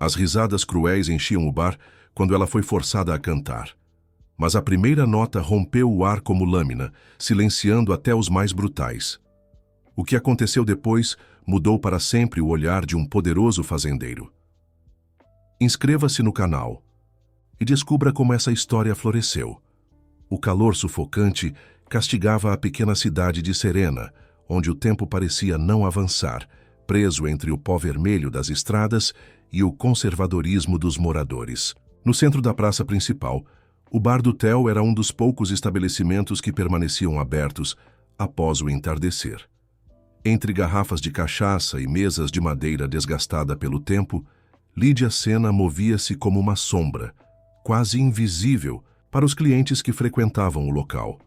As risadas cruéis enchiam o bar quando ela foi forçada a cantar. Mas a primeira nota rompeu o ar como lâmina, silenciando até os mais brutais. O que aconteceu depois mudou para sempre o olhar de um poderoso fazendeiro. Inscreva-se no canal e descubra como essa história floresceu. O calor sufocante castigava a pequena cidade de Serena, onde o tempo parecia não avançar, preso entre o pó vermelho das estradas e o conservadorismo dos moradores. No centro da praça principal, o bar do Theo era um dos poucos estabelecimentos que permaneciam abertos após o entardecer. Entre garrafas de cachaça e mesas de madeira desgastada pelo tempo, Lídia Sena movia-se como uma sombra, quase invisível para os clientes que frequentavam o local.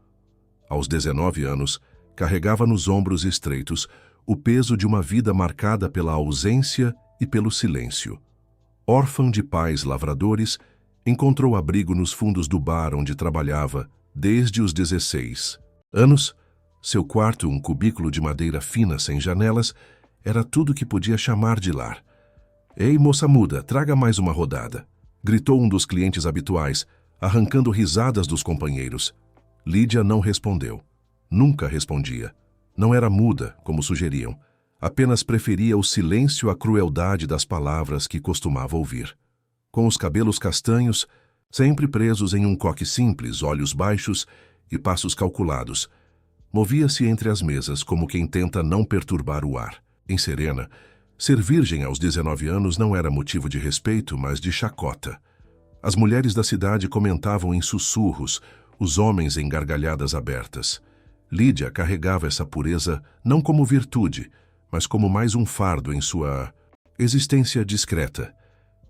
Aos 19 anos, carregava nos ombros estreitos o peso de uma vida marcada pela ausência e pelo silêncio. Órfã de pais lavradores, encontrou abrigo nos fundos do bar onde trabalhava desde os 16 anos. Seu quarto, um cubículo de madeira fina sem janelas, era tudo que podia chamar de lar. "Ei, moça muda, traga mais uma rodada", gritou um dos clientes habituais, arrancando risadas dos companheiros. Lídia não respondeu. Nunca respondia. Não era muda, como sugeriam. Apenas preferia o silêncio à crueldade das palavras que costumava ouvir. Com os cabelos castanhos, sempre presos em um coque simples, olhos baixos e passos calculados, movia-se entre as mesas como quem tenta não perturbar o ar. Em Serena, ser virgem aos 19 anos não era motivo de respeito, mas de chacota. As mulheres da cidade comentavam em sussurros, os homens em gargalhadas abertas. Lídia carregava essa pureza não como virtude, mas como mais um fardo em sua existência discreta.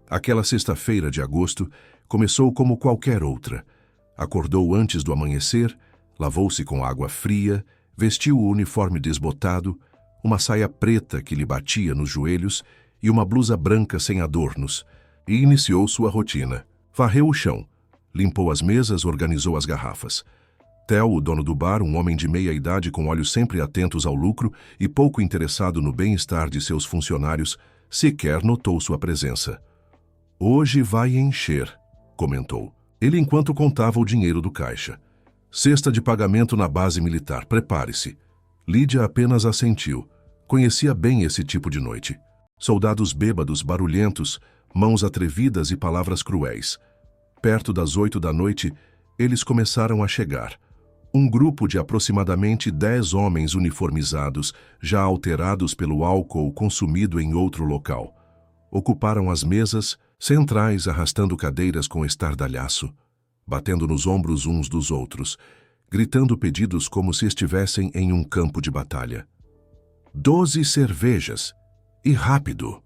Aquela sexta-feira de agosto começou como qualquer outra. Acordou antes do amanhecer, lavou-se com água fria, vestiu o uniforme desbotado, uma saia preta que lhe batia nos joelhos e uma blusa branca sem adornos, e iniciou sua rotina. Varreu o chão, limpou as mesas, organizou as garrafas. Theo, o dono do bar, um homem de meia idade com olhos sempre atentos ao lucro e pouco interessado no bem-estar de seus funcionários, sequer notou sua presença. "Hoje vai encher", comentou. Ele enquanto contava o dinheiro do caixa. "Cesta de pagamento na base militar, prepare-se." Lídia apenas assentiu. Conhecia bem esse tipo de noite. Soldados bêbados, barulhentos, mãos atrevidas e palavras cruéis. Perto das 8 da noite, eles começaram a chegar. Um grupo de aproximadamente 10 homens uniformizados, já alterados pelo álcool consumido em outro local. Ocuparam as mesas centrais, arrastando cadeiras com estardalhaço, batendo nos ombros uns dos outros, gritando pedidos como se estivessem em um campo de batalha. 12 cervejas, e rápido!"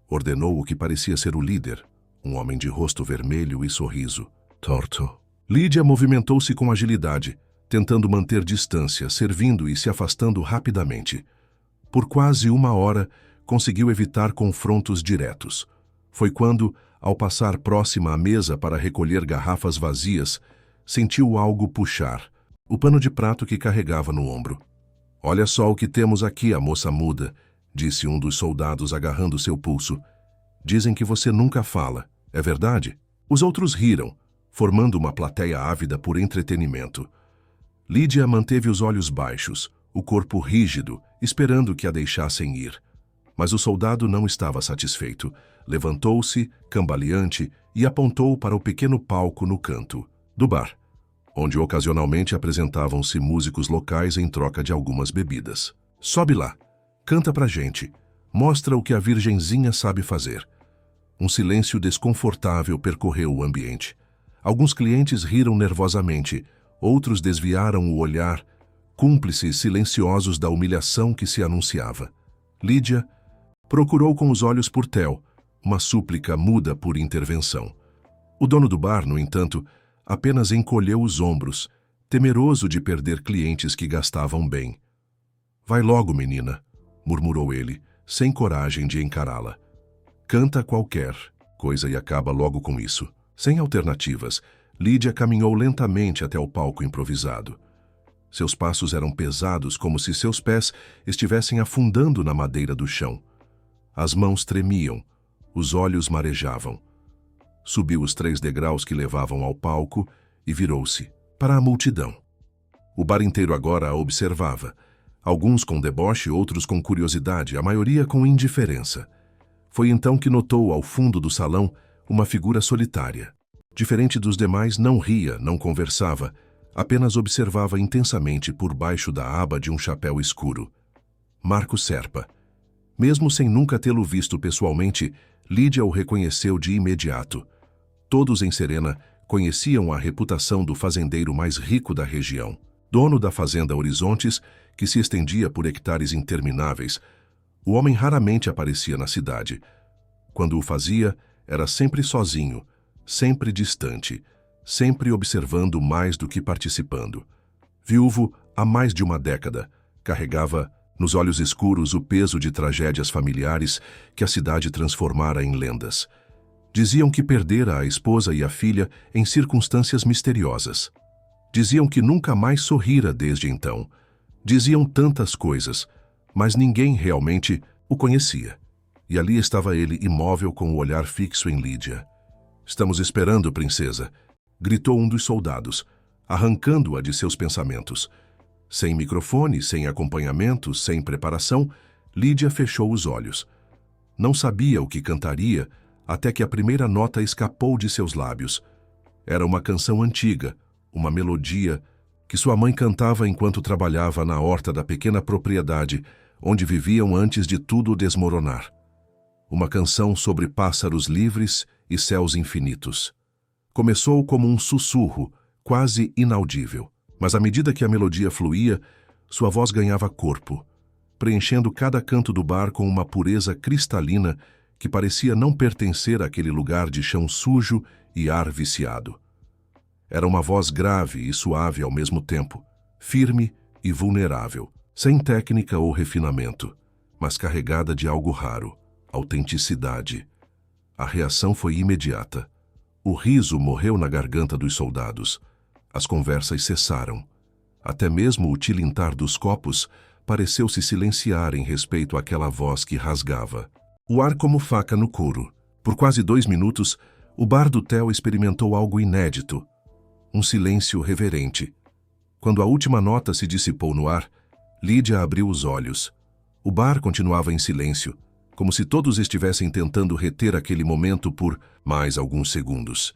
ordenou o que parecia ser o líder, um homem de rosto vermelho e sorriso torto. Lídia movimentou-se com agilidade, tentando manter distância, servindo e se afastando rapidamente. Por quase 1 hora, conseguiu evitar confrontos diretos. Foi quando, ao passar próxima à mesa para recolher garrafas vazias, sentiu algo puxar, o pano de prato que carregava no ombro. "Olha só o que temos aqui, a moça muda", disse um dos soldados agarrando seu pulso. "Dizem que você nunca fala. É verdade?" Os outros riram, formando uma plateia ávida por entretenimento. Lídia manteve os olhos baixos, o corpo rígido, esperando que a deixassem ir. Mas o soldado não estava satisfeito. Levantou-se, cambaleante, e apontou para o pequeno palco no canto do bar, onde ocasionalmente apresentavam-se músicos locais em troca de algumas bebidas. "Sobe lá, canta pra gente, mostra o que a virgenzinha sabe fazer." Um silêncio desconfortável percorreu o ambiente. Alguns clientes riram nervosamente, outros desviaram o olhar, cúmplices silenciosos da humilhação que se anunciava. Lídia procurou com os olhos por Theo, uma súplica muda por intervenção. O dono do bar, no entanto, apenas encolheu os ombros, temeroso de perder clientes que gastavam bem. "Vai logo, menina", murmurou ele, sem coragem de encará-la. "Canta qualquer coisa e acaba logo com isso." Sem alternativas, Lídia caminhou lentamente até o palco improvisado. Seus passos eram pesados, como se seus pés estivessem afundando na madeira do chão. As mãos tremiam, Os olhos marejavam. Subiu os 3 degraus que levavam ao palco e virou-se para a multidão. O bar inteiro agora a observava. Alguns com deboche, outros com curiosidade, a maioria com indiferença. Foi então que notou ao fundo do salão uma figura solitária. Diferente dos demais, não ria, não conversava, apenas observava intensamente por baixo da aba de um chapéu escuro. Marco Serpa. Mesmo sem nunca tê-lo visto pessoalmente, Lídia o reconheceu de imediato. Todos em Serena conheciam a reputação do fazendeiro mais rico da região. Dono da fazenda Horizontes, que se estendia por hectares intermináveis, o homem raramente aparecia na cidade. Quando o fazia, era sempre sozinho, sempre distante, sempre observando mais do que participando. Viúvo há mais de uma década, carregava nos olhos escuros o peso de tragédias familiares que a cidade transformara em lendas. Diziam que perdera a esposa e a filha em circunstâncias misteriosas. Diziam que nunca mais sorrira desde então. Diziam tantas coisas, mas ninguém realmente o conhecia. E ali estava ele, imóvel, com o olhar fixo em Lídia. "Estamos esperando, princesa", gritou um dos soldados, arrancando-a de seus pensamentos. Sem microfone, sem acompanhamento, sem preparação, Lídia fechou os olhos. Não sabia o que cantaria, até que a primeira nota escapou de seus lábios. Era uma canção antiga, uma melodia que sua mãe cantava enquanto trabalhava na horta da pequena propriedade onde viviam antes de tudo desmoronar. Uma canção sobre pássaros livres e céus infinitos. Começou como um sussurro, quase inaudível, mas à medida que a melodia fluía, sua voz ganhava corpo, preenchendo cada canto do bar com uma pureza cristalina que parecia não pertencer àquele lugar de chão sujo e ar viciado. Era uma voz grave e suave ao mesmo tempo, firme e vulnerável, sem técnica ou refinamento, mas carregada de algo raro, autenticidade. A reação foi imediata. O riso morreu na garganta dos soldados. As conversas cessaram. Até mesmo o tilintar dos copos pareceu se silenciar em respeito àquela voz que rasgava. O ar como faca no couro. Por quase 2 minutos, o bar do Theo experimentou algo inédito. Um silêncio reverente. Quando a última nota se dissipou no ar, Lídia abriu os olhos. O bar continuava em silêncio, como se todos estivessem tentando reter aquele momento por mais alguns segundos.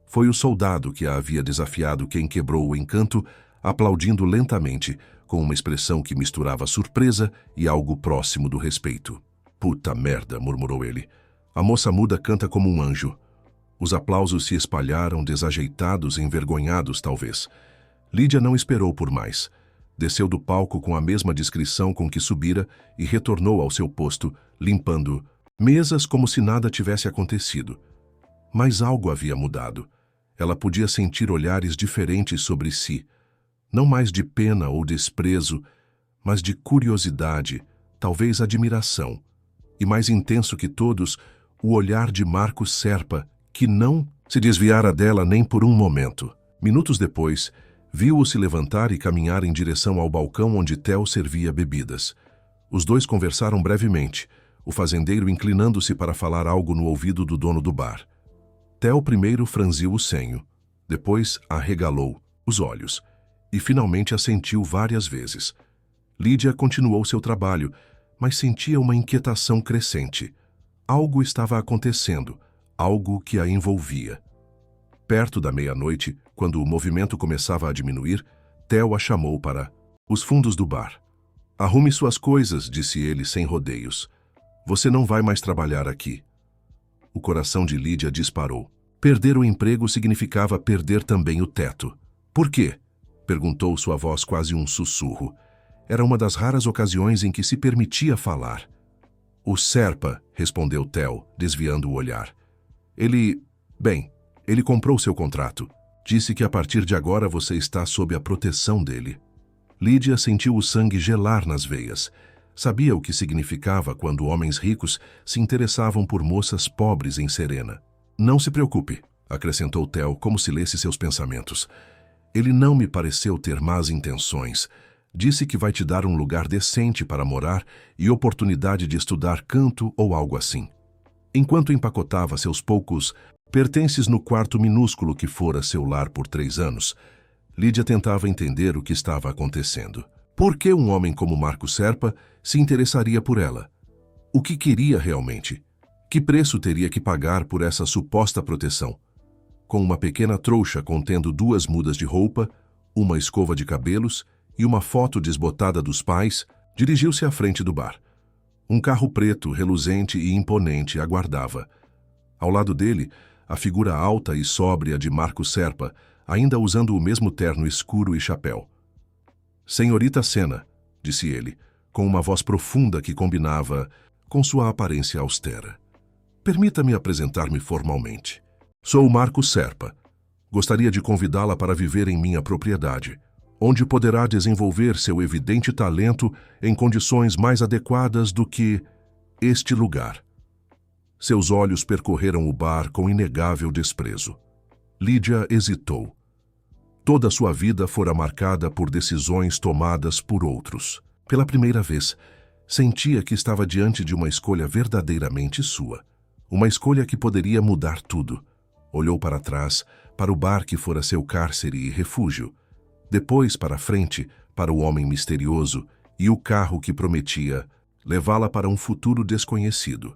Foi o soldado que a havia desafiado quem quebrou o encanto, aplaudindo lentamente, com uma expressão que misturava surpresa e algo próximo do respeito. "Puta merda", murmurou ele. "A moça muda canta como um anjo." Os aplausos se espalharam, desajeitados, envergonhados, talvez. Lídia não esperou por mais. Desceu do palco com a mesma discrição com que subira e retornou ao seu posto, limpando mesas como se nada tivesse acontecido. Mas algo havia mudado. Ela podia sentir olhares diferentes sobre si, não mais de pena ou desprezo, mas de curiosidade, talvez admiração. E mais intenso que todos, o olhar de Marco Serpa, que não se desviara dela nem por um momento. Minutos depois, viu-o se levantar e caminhar em direção ao balcão onde Theo servia bebidas. Os dois conversaram brevemente, o fazendeiro inclinando-se para falar algo no ouvido do dono do bar. Theo primeiro franziu o senho, depois arregalou os olhos e finalmente assentiu várias vezes. Lídia continuou seu trabalho, mas sentia uma inquietação crescente. Algo estava acontecendo, algo que a envolvia. Perto da meia-noite, quando o movimento começava a diminuir, Theo a chamou para os fundos do bar. "Arrume suas coisas", disse ele sem rodeios. "Você não vai mais trabalhar aqui." O coração de Lídia disparou. Perder o emprego significava perder também o teto. "Por quê?", perguntou sua voz quase um sussurro. Era uma das raras ocasiões em que se permitia falar. "O Serpa", respondeu Theo, desviando o olhar. Ele comprou seu contrato. Disse que a partir de agora você está sob a proteção dele." Lídia sentiu o sangue gelar nas veias. Sabia o que significava quando homens ricos se interessavam por moças pobres em Serena. "Não se preocupe", acrescentou Theo, como se lesse seus pensamentos. "Ele não me pareceu ter más intenções. Disse que vai te dar um lugar decente para morar e oportunidade de estudar canto ou algo assim." Enquanto empacotava seus poucos pertences no quarto minúsculo que fora seu lar por 3 anos, Lídia tentava entender o que estava acontecendo. Por que um homem como Marco Serpa se interessaria por ela? O que queria realmente? Que preço teria que pagar por essa suposta proteção? Com uma pequena trouxa contendo 2 mudas de roupa, uma escova de cabelos e uma foto desbotada dos pais, dirigiu-se à frente do bar. Um carro preto, reluzente e imponente aguardava. Ao lado dele, a figura alta e sóbria de Marco Serpa, ainda usando o mesmo terno escuro e chapéu. "Senhorita Senna", disse ele, com uma voz profunda que combinava com sua aparência austera. "Permita-me apresentar-me formalmente. Sou Marco Serpa. Gostaria de convidá-la para viver em minha propriedade, onde poderá desenvolver seu evidente talento em condições mais adequadas do que este lugar." Seus olhos percorreram o bar com inegável desprezo. Lídia hesitou. Toda sua vida fora marcada por decisões tomadas por outros. Pela primeira vez, sentia que estava diante de uma escolha verdadeiramente sua. Uma escolha que poderia mudar tudo. Olhou para trás, para o bar que fora seu cárcere e refúgio. Depois para frente, para o homem misterioso e o carro que prometia levá-la para um futuro desconhecido.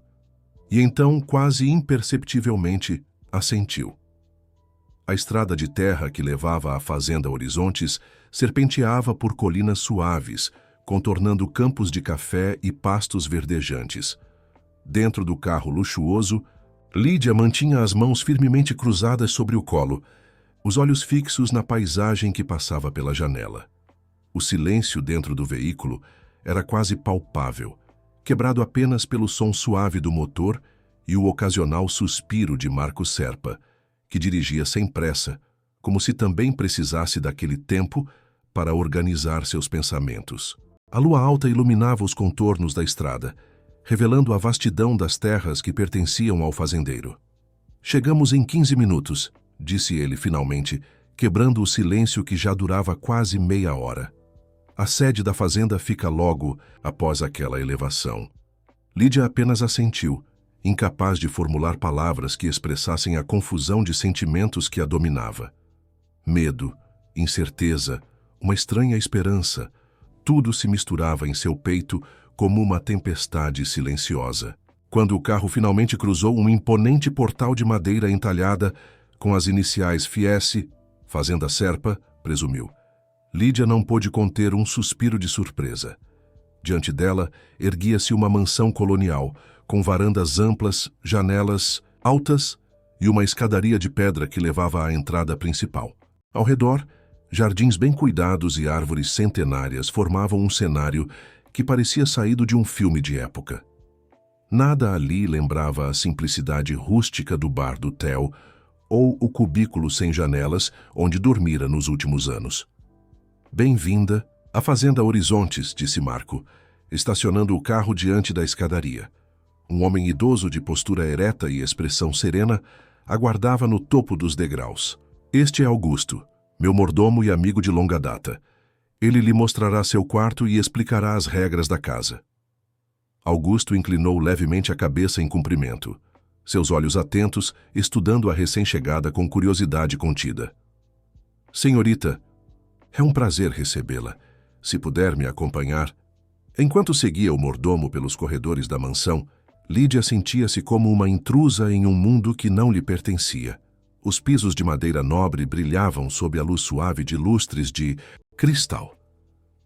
E então, quase imperceptivelmente, assentiu. A estrada de terra que levava à fazenda Horizontes serpenteava por colinas suaves, contornando campos de café e pastos verdejantes. Dentro do carro luxuoso, Lídia mantinha as mãos firmemente cruzadas sobre o colo, os olhos fixos na paisagem que passava pela janela. O silêncio dentro do veículo era quase palpável, quebrado apenas pelo som suave do motor e o ocasional suspiro de Marco Serpa, que dirigia sem pressa, como se também precisasse daquele tempo para organizar seus pensamentos. A lua alta iluminava os contornos da estrada, revelando a vastidão das terras que pertenciam ao fazendeiro. "Chegamos em 15 minutos", disse ele finalmente, quebrando o silêncio que já durava quase meia hora. "A sede da fazenda fica logo após aquela elevação." Lídia apenas assentiu, incapaz de formular palavras que expressassem a confusão de sentimentos que a dominava. Medo, incerteza, uma estranha esperança, tudo se misturava em seu peito como uma tempestade silenciosa. Quando o carro finalmente cruzou um imponente portal de madeira entalhada com as iniciais Fiesse, Fazenda Serpa, presumiu. Lídia não pôde conter um suspiro de surpresa. Diante dela, erguia-se uma mansão colonial, com varandas amplas, janelas altas e uma escadaria de pedra que levava à entrada principal. Ao redor, jardins bem cuidados e árvores centenárias formavam um cenário que parecia saído de um filme de época. Nada ali lembrava a simplicidade rústica do bar do Theo ou o cubículo sem janelas onde dormira nos últimos anos. "Bem-vinda à Fazenda Horizontes", disse Marco, estacionando o carro diante da escadaria. Um homem idoso de postura ereta e expressão serena aguardava no topo dos degraus. "Este é Augusto, meu mordomo e amigo de longa data. Ele lhe mostrará seu quarto e explicará as regras da casa." Augusto inclinou levemente a cabeça em cumprimento, seus olhos atentos, estudando a recém-chegada com curiosidade contida. "Senhorita, é um prazer recebê-la. Se puder me acompanhar." Enquanto seguia o mordomo pelos corredores da mansão, Lídia sentia-se como uma intrusa em um mundo que não lhe pertencia. Os pisos de madeira nobre brilhavam sob a luz suave de lustres de cristal.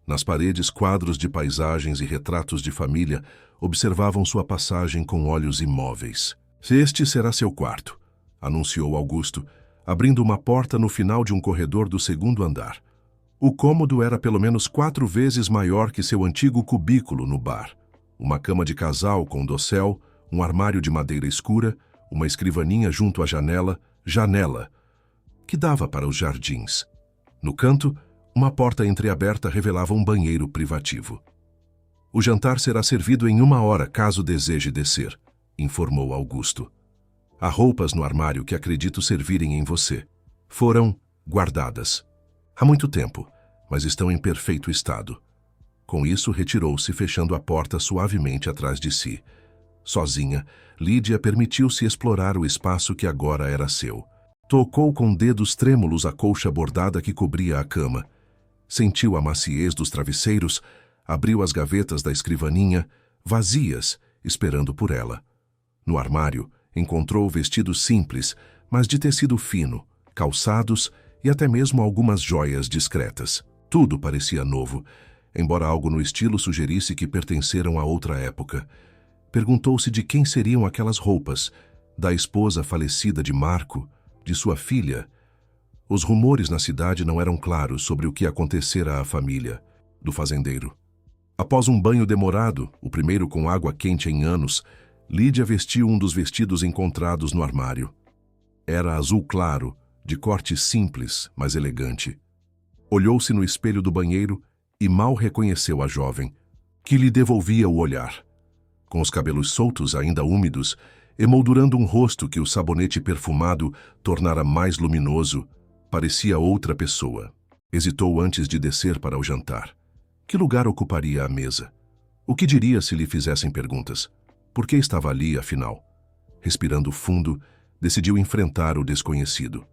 Nas paredes, quadros de paisagens e retratos de família observavam sua passagem com olhos imóveis. "Este será seu quarto", anunciou Augusto, abrindo uma porta no final de um corredor do 2º andar. O cômodo era pelo menos 4 vezes maior que seu antigo cubículo no bar. Uma cama de casal com dossel, um armário de madeira escura, uma escrivaninha junto à janela, que dava para os jardins. No canto, uma porta entreaberta revelava um banheiro privativo. "O jantar será servido em 1 hora, caso deseje descer", informou Augusto. "Há roupas no armário que acredito servirem em você. Foram guardadas há muito tempo, mas estão em perfeito estado." Com isso, retirou-se, fechando a porta suavemente atrás de si. Sozinha, Lídia permitiu-se explorar o espaço que agora era seu. Tocou com dedos trêmulos a colcha bordada que cobria a cama. Sentiu a maciez dos travesseiros, abriu as gavetas da escrivaninha, vazias, esperando por ela. No armário, encontrou vestidos simples, mas de tecido fino, calçados e até mesmo algumas joias discretas. Tudo parecia novo, embora algo no estilo sugerisse que pertenceram a outra época. Perguntou-se de quem seriam aquelas roupas, da esposa falecida de Marco, de sua filha. Os rumores na cidade não eram claros sobre o que acontecera à família do fazendeiro. Após um banho demorado, o primeiro com água quente em anos, Lídia vestiu um dos vestidos encontrados no armário. Era azul claro, de corte simples, mas elegante. Olhou-se no espelho do banheiro e mal reconheceu a jovem, que lhe devolvia o olhar. Com os cabelos soltos, ainda úmidos, emoldurando um rosto que o sabonete perfumado tornara mais luminoso, parecia outra pessoa. Hesitou antes de descer para o jantar. Que lugar ocuparia a mesa? O que diria se lhe fizessem perguntas? Por que estava ali, afinal? Respirando fundo, decidiu enfrentar o desconhecido.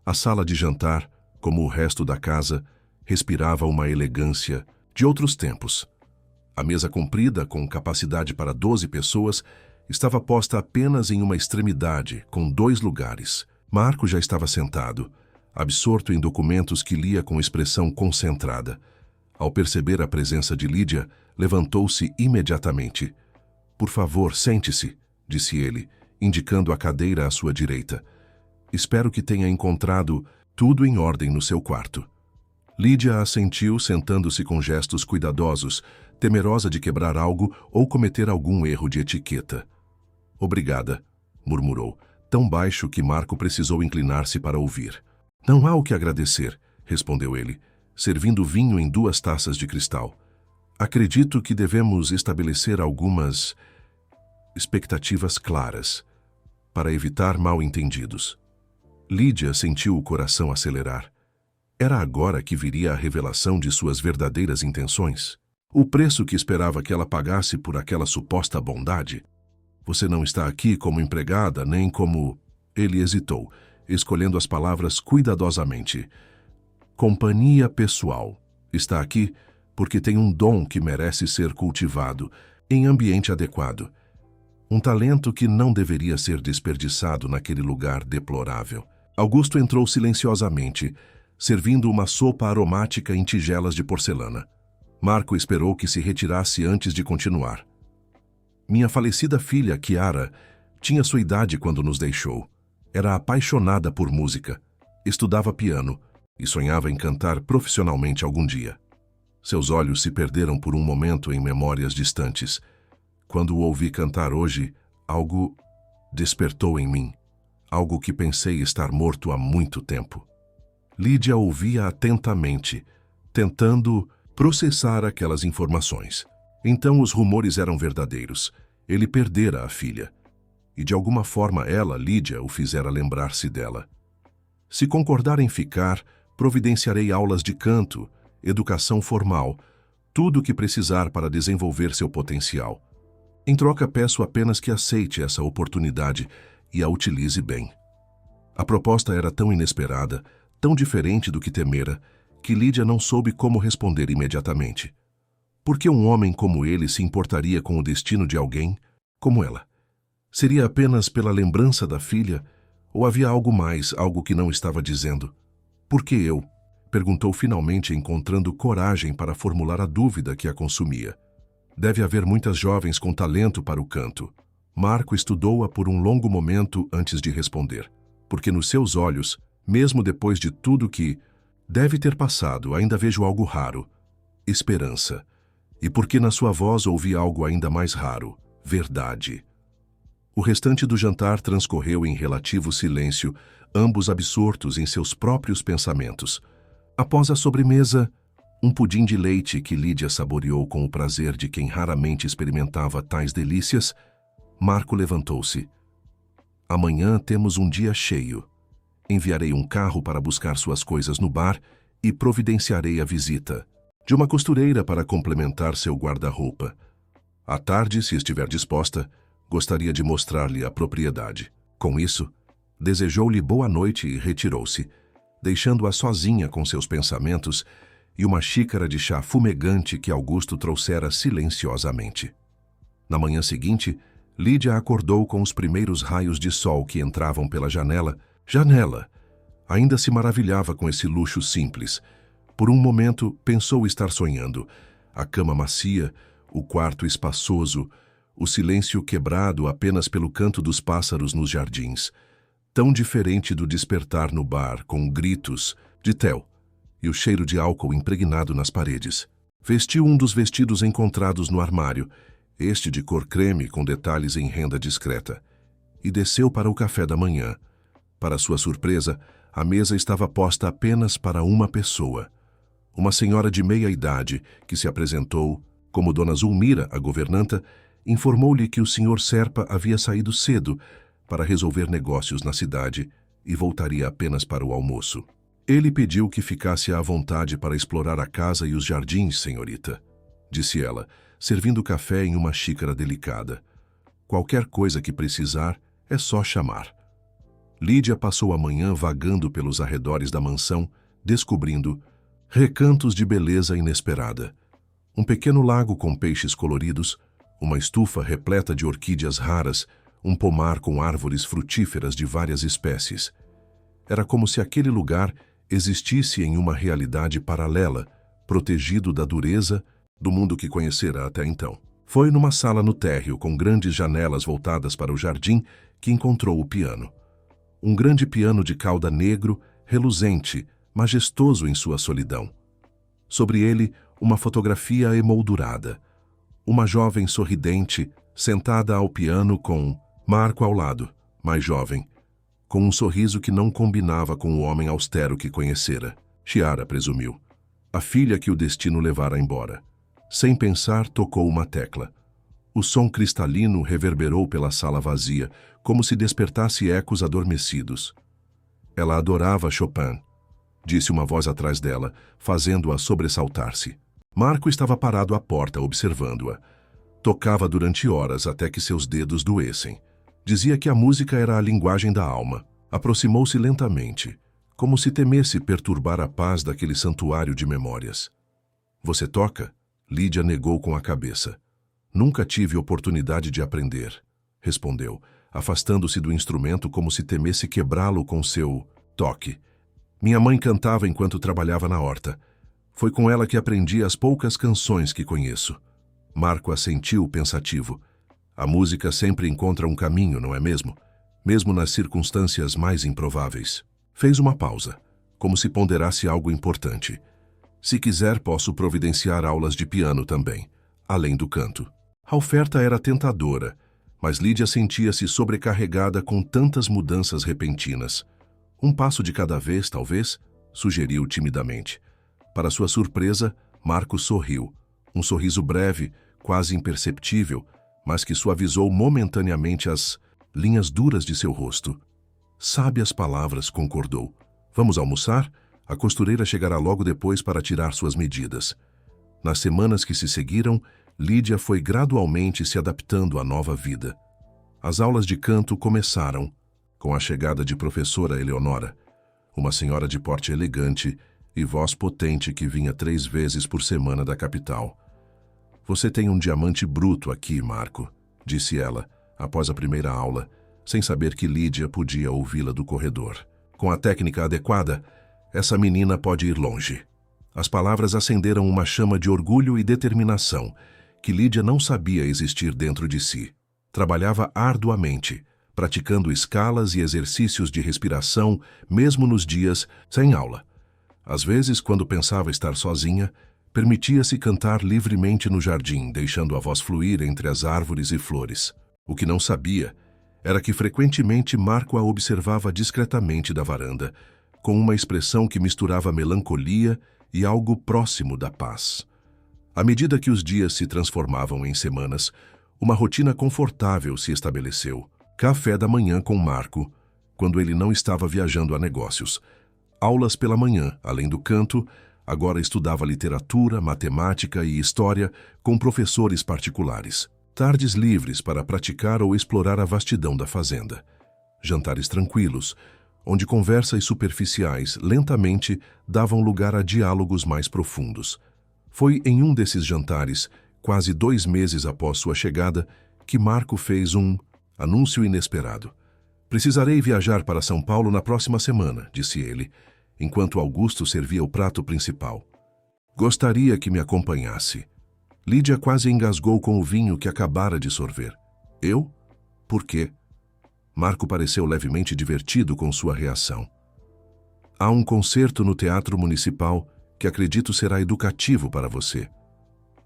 A sala de jantar, como o resto da casa, respirava uma elegância de outros tempos. A mesa comprida, com capacidade para 12 pessoas, estava posta apenas em uma extremidade, com 2 lugares. Marco já estava sentado, absorto em documentos que lia com expressão concentrada. Ao perceber a presença de Lídia, levantou-se imediatamente. "Por favor, sente-se", disse ele, indicando a cadeira à sua direita. "Espero que tenha encontrado tudo em ordem no seu quarto." Lídia assentiu, sentando-se com gestos cuidadosos, temerosa de quebrar algo ou cometer algum erro de etiqueta. "Obrigada", murmurou, tão baixo que Marco precisou inclinar-se para ouvir. "Não há o que agradecer", respondeu ele, servindo vinho em 2 taças de cristal. "Acredito que devemos estabelecer algumas expectativas claras, para evitar mal-entendidos." Lídia sentiu o coração acelerar. Era agora que viria a revelação de suas verdadeiras intenções? O preço que esperava que ela pagasse por aquela suposta bondade? "Você não está aqui como empregada, nem como..." Ele hesitou, escolhendo as palavras cuidadosamente. "Companhia pessoal. Está aqui porque tem um dom que merece ser cultivado, em ambiente adequado. Um talento que não deveria ser desperdiçado naquele lugar deplorável." Augusto entrou silenciosamente, servindo uma sopa aromática em tigelas de porcelana. Marco esperou que se retirasse antes de continuar. "Minha falecida filha, Chiara, tinha sua idade quando nos deixou. Era apaixonada por música, estudava piano e sonhava em cantar profissionalmente algum dia." Seus olhos se perderam por um momento em memórias distantes. "Quando o ouvi cantar hoje, algo despertou em mim, algo que pensei estar morto há muito tempo." Lídia ouvia atentamente, tentando processar aquelas informações. Então os rumores eram verdadeiros. Ele perdera a filha. E de alguma forma ela, Lídia, o fizera lembrar-se dela. "Se concordar em ficar, providenciarei aulas de canto, educação formal, tudo o que precisar para desenvolver seu potencial. Em troca, peço apenas que aceite essa oportunidade e a utilize bem." A proposta era tão inesperada, tão diferente do que temera, que Lídia não soube como responder imediatamente. Por que um homem como ele se importaria com o destino de alguém como ela? Seria apenas pela lembrança da filha? Ou havia algo mais, algo que não estava dizendo? "Por que eu?" perguntou finalmente, encontrando coragem para formular a dúvida que a consumia. "Deve haver muitas jovens com talento para o canto." Marco estudou-a por um longo momento antes de responder, porque nos seus olhos, mesmo depois de tudo que deve ter passado, ainda vejo algo raro: esperança. E porque na sua voz ouvi algo ainda mais raro: verdade. O restante do jantar transcorreu em relativo silêncio, ambos absortos em seus próprios pensamentos. Após a sobremesa, um pudim de leite que Lídia saboreou com o prazer de quem raramente experimentava tais delícias, Marco levantou-se. "Amanhã temos um dia cheio. Enviarei um carro para buscar suas coisas no bar e providenciarei a visita de uma costureira para complementar seu guarda-roupa. À tarde, se estiver disposta, Gostaria de mostrar-lhe a propriedade. Com isso, desejou-lhe boa noite e retirou-se, deixando-a sozinha com seus pensamentos e uma xícara de chá fumegante que Augusto trouxera silenciosamente. Na manhã seguinte, Lídia acordou com os primeiros raios de sol que entravam pela janela. Janela! Ainda se maravilhava com esse luxo simples. Por um momento, pensou estar sonhando. A cama macia, o quarto espaçoso, o silêncio quebrado apenas pelo canto dos pássaros nos jardins. Tão diferente do despertar no bar, com gritos de Theo e o cheiro de álcool impregnado nas paredes. Vestiu um dos vestidos encontrados no armário, este de cor creme com detalhes em renda discreta, e desceu para o café da manhã. Para sua surpresa, a mesa estava posta apenas para uma pessoa. Uma senhora de meia idade, que se apresentou como Dona Zulmira, a governanta, informou-lhe que o Sr. Serpa havia saído cedo para resolver negócios na cidade e voltaria apenas para o almoço. Ele pediu que ficasse à vontade para explorar a casa e os jardins, senhorita, disse ela, servindo café em uma xícara delicada. Qualquer coisa que precisar, é só chamar. Lídia passou a manhã vagando pelos arredores da mansão, descobrindo recantos de beleza inesperada. Um pequeno lago com peixes coloridos, uma estufa repleta de orquídeas raras, um pomar com árvores frutíferas de várias espécies. Era como se aquele lugar existisse em uma realidade paralela, protegido da dureza do mundo que conhecera até então. Foi numa sala no térreo, com grandes janelas voltadas para o jardim, que encontrou o piano. Um grande piano de cauda negro, reluzente, majestoso em sua solidão. Sobre ele, uma fotografia emoldurada. Uma jovem sorridente, sentada ao piano com Marco ao lado, mais jovem, com um sorriso que não combinava com o homem austero que conhecera. Chiara presumiu. A filha que o destino levara embora. Sem pensar, tocou uma tecla. O som cristalino reverberou pela sala vazia, como se despertasse ecos adormecidos. Ela adorava Chopin, disse uma voz atrás dela, fazendo-a sobressaltar-se. Marco estava parado à porta, observando-a. Tocava durante horas até que seus dedos doessem. Dizia que a música era a linguagem da alma. Aproximou-se lentamente, como se temesse perturbar a paz daquele santuário de memórias. Você toca? Lídia negou com a cabeça. Nunca tive oportunidade de aprender, respondeu, afastando-se do instrumento como se temesse quebrá-lo com seu toque. Minha mãe cantava enquanto trabalhava na horta. Foi com ela que aprendi as poucas canções que conheço. Marco assentiu pensativo. A música sempre encontra um caminho, não é mesmo? Mesmo nas circunstâncias mais improváveis. Fez uma pausa, como se ponderasse algo importante. Se quiser, posso providenciar aulas de piano também, além do canto. A oferta era tentadora, mas Lídia sentia-se sobrecarregada com tantas mudanças repentinas. Um passo de cada vez, talvez, sugeriu timidamente. Para sua surpresa, Marco sorriu. Um sorriso breve, quase imperceptível, mas que suavizou momentaneamente as linhas duras de seu rosto. Sábias palavras, concordou. Vamos almoçar? A costureira chegará logo depois para tirar suas medidas. Nas semanas que se seguiram, Lídia foi gradualmente se adaptando à nova vida. As aulas de canto começaram, com a chegada de professora Eleonora, uma senhora de porte elegante e voz potente que vinha 3 vezes por semana da capital. Você tem um diamante bruto aqui, Marco, disse ela, após a primeira aula, sem saber que Lídia podia ouvi-la do corredor. Com a técnica adequada, essa menina pode ir longe. As palavras acenderam uma chama de orgulho e determinação, que Lídia não sabia existir dentro de si. Trabalhava arduamente, praticando escalas e exercícios de respiração, mesmo nos dias sem aula. Às vezes, quando pensava estar sozinha, permitia-se cantar livremente no jardim, deixando a voz fluir entre as árvores e flores. O que não sabia era que frequentemente Marco a observava discretamente da varanda, com uma expressão que misturava melancolia e algo próximo da paz. À medida que os dias se transformavam em semanas, uma rotina confortável se estabeleceu. Café da manhã com Marco, quando ele não estava viajando a negócios. Aulas pela manhã, além do canto, agora estudava literatura, matemática e história com professores particulares. Tardes livres para praticar ou explorar a vastidão da fazenda. Jantares tranquilos, onde conversas superficiais lentamente davam lugar a diálogos mais profundos. Foi em um desses jantares, quase 2 meses após sua chegada, que Marco fez um anúncio inesperado. Precisarei viajar para São Paulo na próxima semana, disse ele, enquanto Augusto servia o prato principal. Gostaria que me acompanhasse. Lídia quase engasgou com o vinho que acabara de sorver. Eu? Por quê? Marco pareceu levemente divertido com sua reação. Há um concerto no Teatro Municipal que acredito será educativo para você.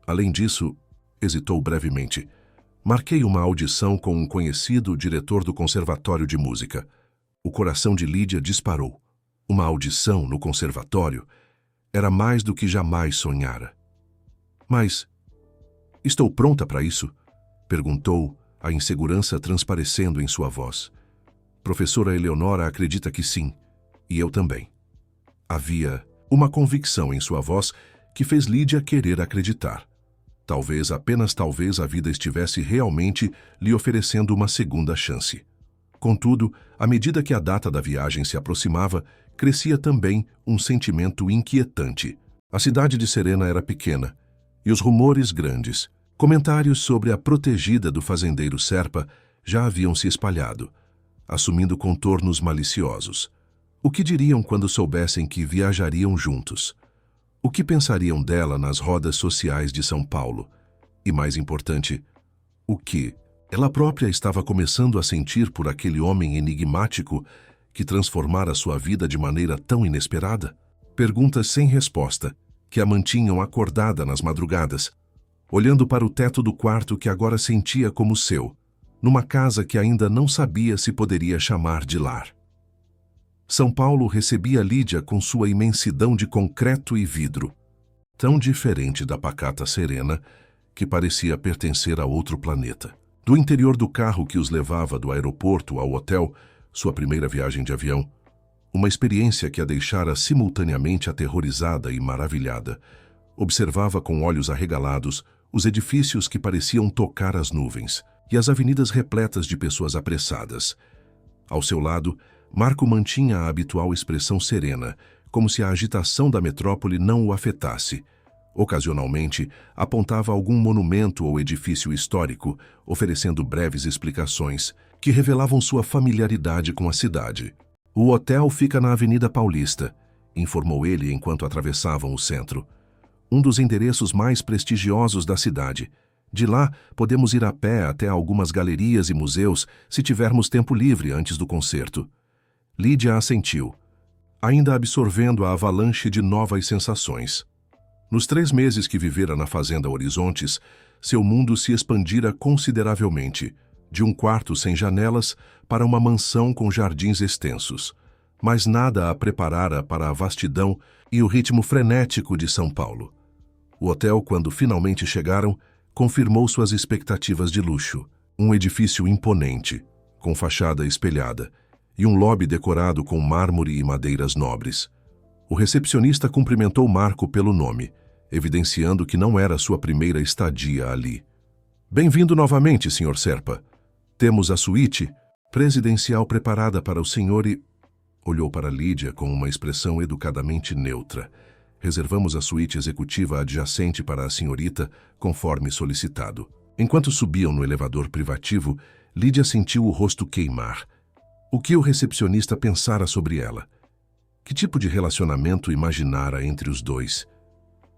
Além disso, hesitou brevemente. Marquei uma audição com um conhecido diretor do Conservatório de Música. O coração de Lídia disparou. Uma audição no conservatório era mais do que jamais sonhara. Mas, estou pronta para isso? Perguntou, a insegurança transparecendo em sua voz. Professora Eleonora acredita que sim, e eu também. Havia uma convicção em sua voz que fez Lídia querer acreditar. Talvez, apenas talvez, a vida estivesse realmente lhe oferecendo uma segunda chance. Contudo, à medida que a data da viagem se aproximava, crescia também um sentimento inquietante. A cidade de Serena era pequena, e os rumores grandes. Comentários sobre a protegida do fazendeiro Serpa já haviam se espalhado, assumindo contornos maliciosos. O que diriam quando soubessem que viajariam juntos? O que pensariam dela nas rodas sociais de São Paulo? E, mais importante, o que ela própria estava começando a sentir por aquele homem enigmático que transformara sua vida de maneira tão inesperada? Perguntas sem resposta, que a mantinham acordada nas madrugadas, olhando para o teto do quarto que agora sentia como seu, numa casa que ainda não sabia se poderia chamar de lar. São Paulo recebia Lídia com sua imensidão de concreto e vidro, tão diferente da pacata Serena que parecia pertencer a outro planeta. Do interior do carro que os levava do aeroporto ao hotel, sua primeira viagem de avião, uma experiência que a deixara simultaneamente aterrorizada e maravilhada, observava com olhos arregalados os edifícios que pareciam tocar as nuvens e as avenidas repletas de pessoas apressadas. Ao seu lado, Marco mantinha a habitual expressão serena, como se a agitação da metrópole não o afetasse. Ocasionalmente, apontava algum monumento ou edifício histórico, oferecendo breves explicações que revelavam sua familiaridade com a cidade. O hotel fica na Avenida Paulista, informou ele enquanto atravessavam o centro. Um dos endereços mais prestigiosos da cidade. De lá, podemos ir a pé até algumas galerias e museus se tivermos tempo livre antes do concerto. Lídia assentiu, ainda absorvendo a avalanche de novas sensações. Nos 3 meses que vivera na Fazenda Horizontes, seu mundo se expandira consideravelmente, de um quarto sem janelas para uma mansão com jardins extensos. Mas nada a preparara para a vastidão e o ritmo frenético de São Paulo. O hotel, quando finalmente chegaram, confirmou suas expectativas de luxo. Um edifício imponente, com fachada espelhada, e um lobby decorado com mármore e madeiras nobres. O recepcionista cumprimentou Marco pelo nome, evidenciando que não era sua primeira estadia ali. Bem-vindo novamente, Sr. Serpa. Temos a suíte presidencial preparada para o senhor e... Olhou para Lídia com uma expressão educadamente neutra. Reservamos a suíte executiva adjacente para a senhorita, conforme solicitado. Enquanto subiam no elevador privativo, Lídia sentiu o rosto queimar. O que o recepcionista pensara sobre ela? Que tipo de relacionamento imaginara entre os dois?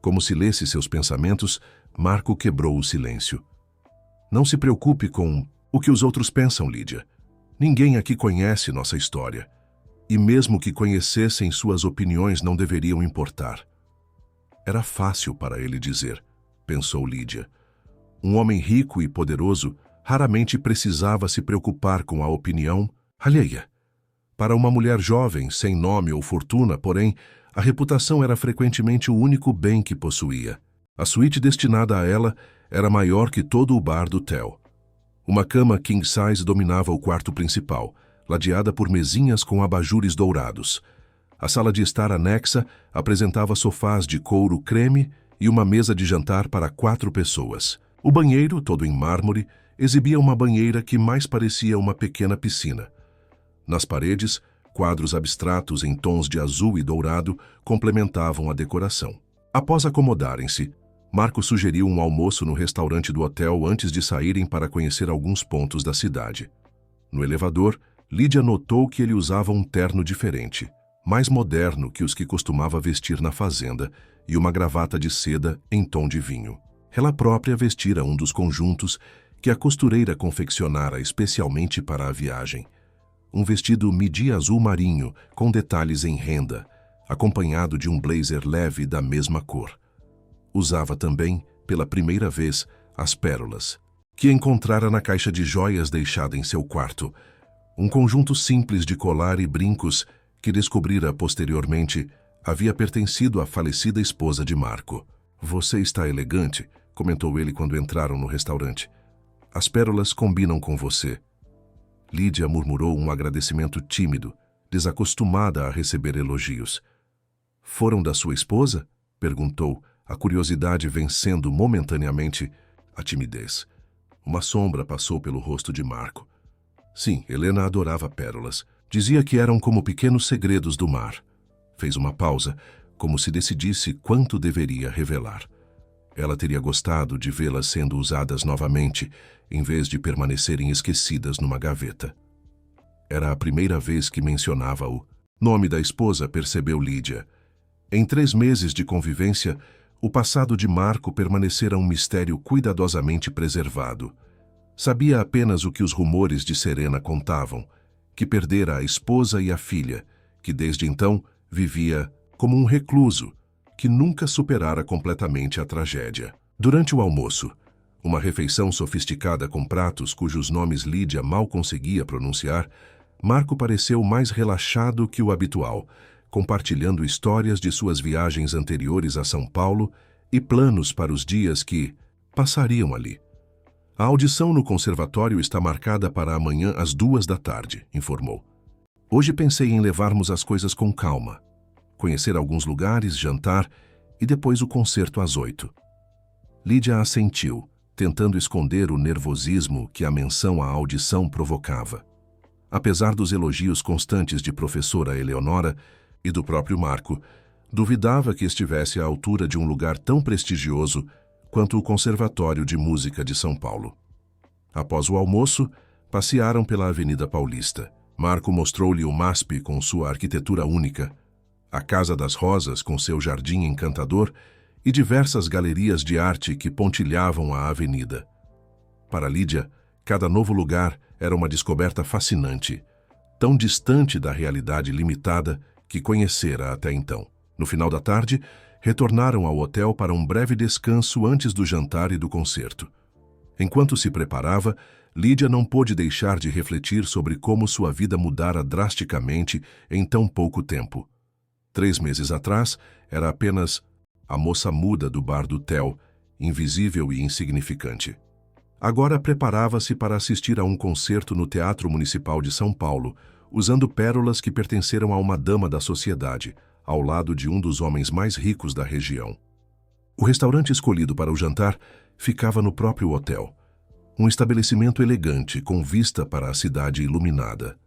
Como se lesse seus pensamentos, Marco quebrou o silêncio. Não se preocupe com o que os outros pensam, Lídia. Ninguém aqui conhece nossa história. E mesmo que conhecessem, suas opiniões não deveriam importar. Era fácil para ele dizer, pensou Lídia. Um homem rico e poderoso raramente precisava se preocupar com a opinião alheia. Para uma mulher jovem, sem nome ou fortuna, porém, a reputação era frequentemente o único bem que possuía. A suíte destinada a ela era maior que todo o bar do hotel. Uma cama king size dominava o quarto principal, ladeada por mesinhas com abajures dourados. A sala de estar anexa apresentava sofás de couro creme e uma mesa de jantar para 4 pessoas. O banheiro, todo em mármore, exibia uma banheira que mais parecia uma pequena piscina. Nas paredes, quadros abstratos em tons de azul e dourado complementavam a decoração. Após acomodarem-se, Marco sugeriu um almoço no restaurante do hotel antes de saírem para conhecer alguns pontos da cidade. No elevador, Lídia notou que ele usava um terno diferente, mais moderno que os que costumava vestir na fazenda, e uma gravata de seda em tom de vinho. Ela própria vestira um dos conjuntos que a costureira confeccionara especialmente para a viagem. Um vestido midi azul marinho com detalhes em renda, acompanhado de um blazer leve da mesma cor. Usava também, pela primeira vez, as pérolas, que encontrara na caixa de joias deixada em seu quarto, um conjunto simples de colar e brincos que descobrira posteriormente havia pertencido à falecida esposa de Marco. "Você está elegante", comentou ele quando entraram no restaurante. "As pérolas combinam com você." Lídia murmurou um agradecimento tímido, desacostumada a receber elogios. "Foram da sua esposa?" perguntou, a curiosidade vencendo momentaneamente a timidez. Uma sombra passou pelo rosto de Marco. Sim, Helena adorava pérolas. Dizia que eram como pequenos segredos do mar. Fez uma pausa, como se decidisse quanto deveria revelar. Ela teria gostado de vê-las sendo usadas novamente, em vez de permanecerem esquecidas numa gaveta. Era a primeira vez que mencionava o nome da esposa, percebeu Lídia. Em 3 meses de convivência, o passado de Marco permanecera um mistério cuidadosamente preservado. Sabia apenas o que os rumores de Serena contavam, que perdera a esposa e a filha, que desde então vivia como um recluso, que nunca superara completamente a tragédia. Durante o almoço, uma refeição sofisticada com pratos cujos nomes Lídia mal conseguia pronunciar, Marco pareceu mais relaxado que o habitual, compartilhando histórias de suas viagens anteriores a São Paulo e planos para os dias que passariam ali. "A audição no conservatório está marcada para amanhã às 14h, informou. "Hoje pensei em levarmos as coisas com calma. Conhecer alguns lugares, jantar e depois o concerto às 8h. Lídia assentiu, tentando esconder o nervosismo que a menção à audição provocava. Apesar dos elogios constantes de professora Eleonora e do próprio Marco, duvidava que estivesse à altura de um lugar tão prestigioso quanto o Conservatório de Música de São Paulo. Após o almoço, passearam pela Avenida Paulista. Marco mostrou-lhe o MASP com sua arquitetura única, a Casa das Rosas com seu jardim encantador e diversas galerias de arte que pontilhavam a avenida. Para Lídia, cada novo lugar era uma descoberta fascinante, tão distante da realidade limitada que conhecera até então. No final da tarde, retornaram ao hotel para um breve descanso antes do jantar e do concerto. Enquanto se preparava, Lídia não pôde deixar de refletir sobre como sua vida mudara drasticamente em tão pouco tempo. 3 meses atrás, era apenas a moça muda do bar do Theo, invisível e insignificante. Agora preparava-se para assistir a um concerto no Teatro Municipal de São Paulo, usando pérolas que pertenceram a uma dama da sociedade, ao lado de um dos homens mais ricos da região. O restaurante escolhido para o jantar ficava no próprio hotel, um estabelecimento elegante com vista para a cidade iluminada.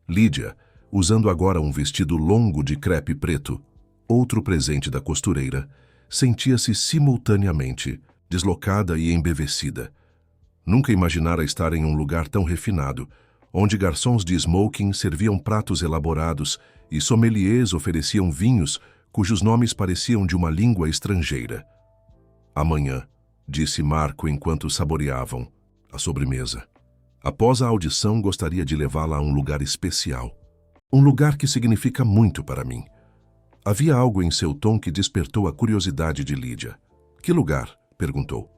Lídia, usando agora um vestido longo de crepe preto, outro presente da costureira, sentia-se simultaneamente deslocada e embevecida. Nunca imaginara estar em um lugar tão refinado, onde garçons de smoking serviam pratos elaborados e sommeliers ofereciam vinhos cujos nomes pareciam de uma língua estrangeira. "Amanhã", disse Marco enquanto saboreavam a sobremesa. "Após a audição, gostaria de levá-la a um lugar especial. Um lugar que significa muito para mim." Havia algo em seu tom que despertou a curiosidade de Lídia. "Que lugar?" perguntou.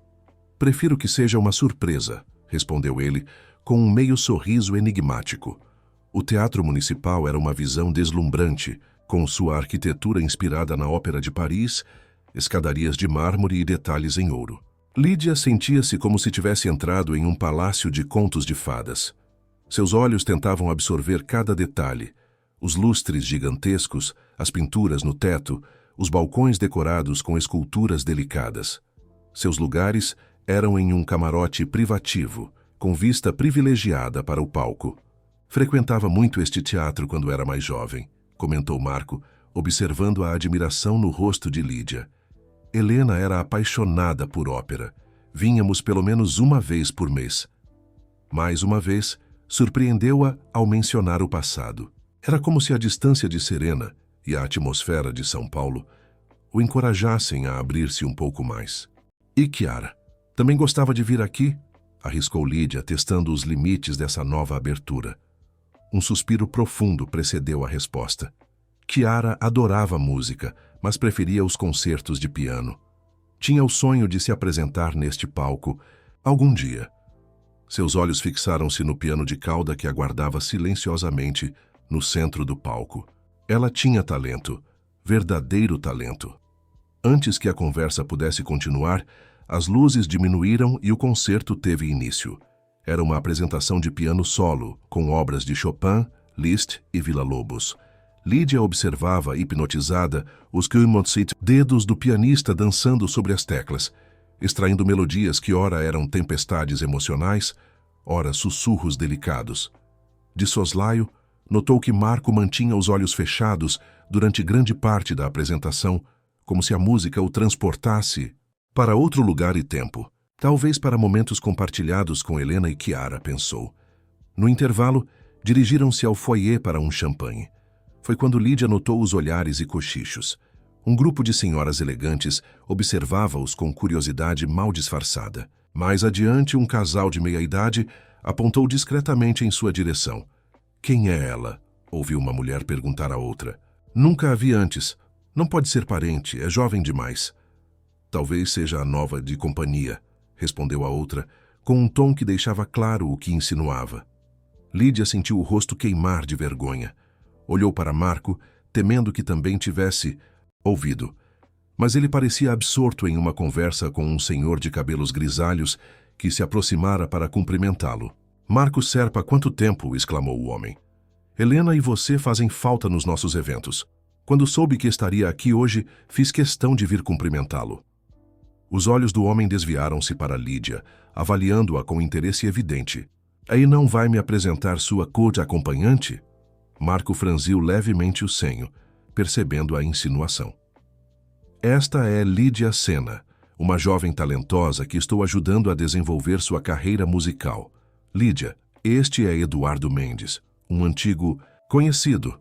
"Prefiro que seja uma surpresa", respondeu ele, com um meio sorriso enigmático. O Teatro Municipal era uma visão deslumbrante, com sua arquitetura inspirada na Ópera de Paris, escadarias de mármore e detalhes em ouro. Lídia sentia-se como se tivesse entrado em um palácio de contos de fadas. Seus olhos tentavam absorver cada detalhe, os lustres gigantescos, as pinturas no teto, os balcões decorados com esculturas delicadas. Seus lugares eram em um camarote privativo, com vista privilegiada para o palco. Frequentava muito este teatro quando era mais jovem, comentou Marco, observando a admiração no rosto de Lídia. Helena era apaixonada por ópera. Vínhamos pelo menos uma vez por mês. Mais uma vez, surpreendeu-a ao mencionar o passado. Era como se a distância de Serena e a atmosfera de São Paulo o encorajassem a abrir-se um pouco mais. E Chiara? Também gostava de vir aqui? Arriscou Lídia, testando os limites dessa nova abertura. Um suspiro profundo precedeu a resposta. Chiara adorava música, mas preferia os concertos de piano. Tinha o sonho de se apresentar neste palco algum dia. Seus olhos fixaram-se no piano de cauda que aguardava silenciosamente no centro do palco. Ela tinha talento, verdadeiro talento. Antes que a conversa pudesse continuar, as luzes diminuíram e o concerto teve início. Era uma apresentação de piano solo, com obras de Chopin, Liszt e Villa-Lobos. Lídia observava, hipnotizada, os dedos do pianista dançando sobre as teclas, extraindo melodias que ora eram tempestades emocionais, ora sussurros delicados. De soslaio, notou que Marco mantinha os olhos fechados durante grande parte da apresentação, como se a música o transportasse para outro lugar e tempo. Talvez para momentos compartilhados com Helena e Chiara, pensou. No intervalo, dirigiram-se ao foyer para um champanhe. Foi quando Lídia notou os olhares e cochichos. Um grupo de senhoras elegantes observava-os com curiosidade mal disfarçada. Mais adiante, um casal de meia-idade apontou discretamente em sua direção. Quem é ela? Ouviu uma mulher perguntar à outra. Nunca a vi antes. Não pode ser parente, é jovem demais. Talvez seja a nova de companhia, respondeu a outra, com um tom que deixava claro o que insinuava. Lídia sentiu o rosto queimar de vergonha. Olhou para Marco, temendo que também tivesse ouvido. Mas ele parecia absorto em uma conversa com um senhor de cabelos grisalhos que se aproximara para cumprimentá-lo. Marco Serpa, quanto tempo? Exclamou o homem. Helena e você fazem falta nos nossos eventos. Quando soube que estaria aqui hoje, fiz questão de vir cumprimentá-lo. Os olhos do homem desviaram-se para Lídia, avaliando-a com interesse evidente. Aí não vai me apresentar sua co-acompanhante? Marco franziu levemente o senho, percebendo a insinuação. Esta é Lídia Sena, uma jovem talentosa que estou ajudando a desenvolver sua carreira musical. Lídia, este é Eduardo Mendes, um antigo conhecido.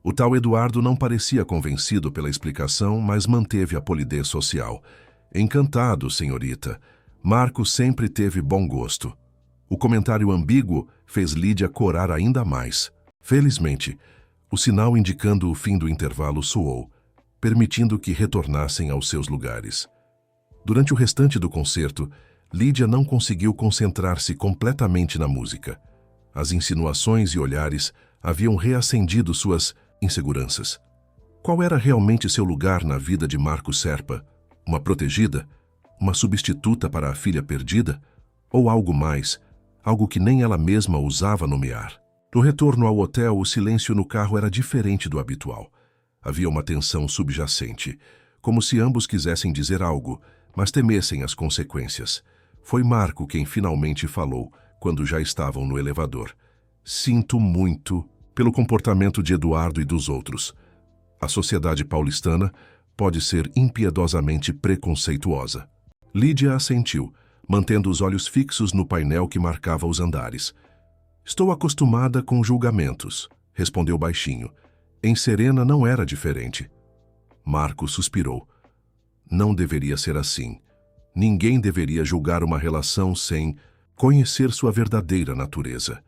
O tal Eduardo não parecia convencido pela explicação, mas manteve a polidez social. Encantado, senhorita. Marco sempre teve bom gosto. O comentário ambíguo fez Lídia corar ainda mais. Felizmente, o sinal indicando o fim do intervalo soou, permitindo que retornassem aos seus lugares. Durante o restante do concerto, Lídia não conseguiu concentrar-se completamente na música. As insinuações e olhares haviam reacendido suas inseguranças. Qual era realmente seu lugar na vida de Marco Serpa? Uma protegida? Uma substituta para a filha perdida? Ou algo mais, algo que nem ela mesma ousava nomear? No retorno ao hotel, o silêncio no carro era diferente do habitual. Havia uma tensão subjacente, como se ambos quisessem dizer algo, mas temessem as consequências. Foi Marco quem finalmente falou, quando já estavam no elevador. Sinto muito pelo comportamento de Eduardo e dos outros. A sociedade paulistana pode ser impiedosamente preconceituosa. Lídia assentiu, mantendo os olhos fixos no painel que marcava os andares. Estou acostumada com julgamentos, respondeu baixinho. Em Serena não era diferente. Marco suspirou. Não deveria ser assim. Ninguém deveria julgar uma relação sem conhecer sua verdadeira natureza.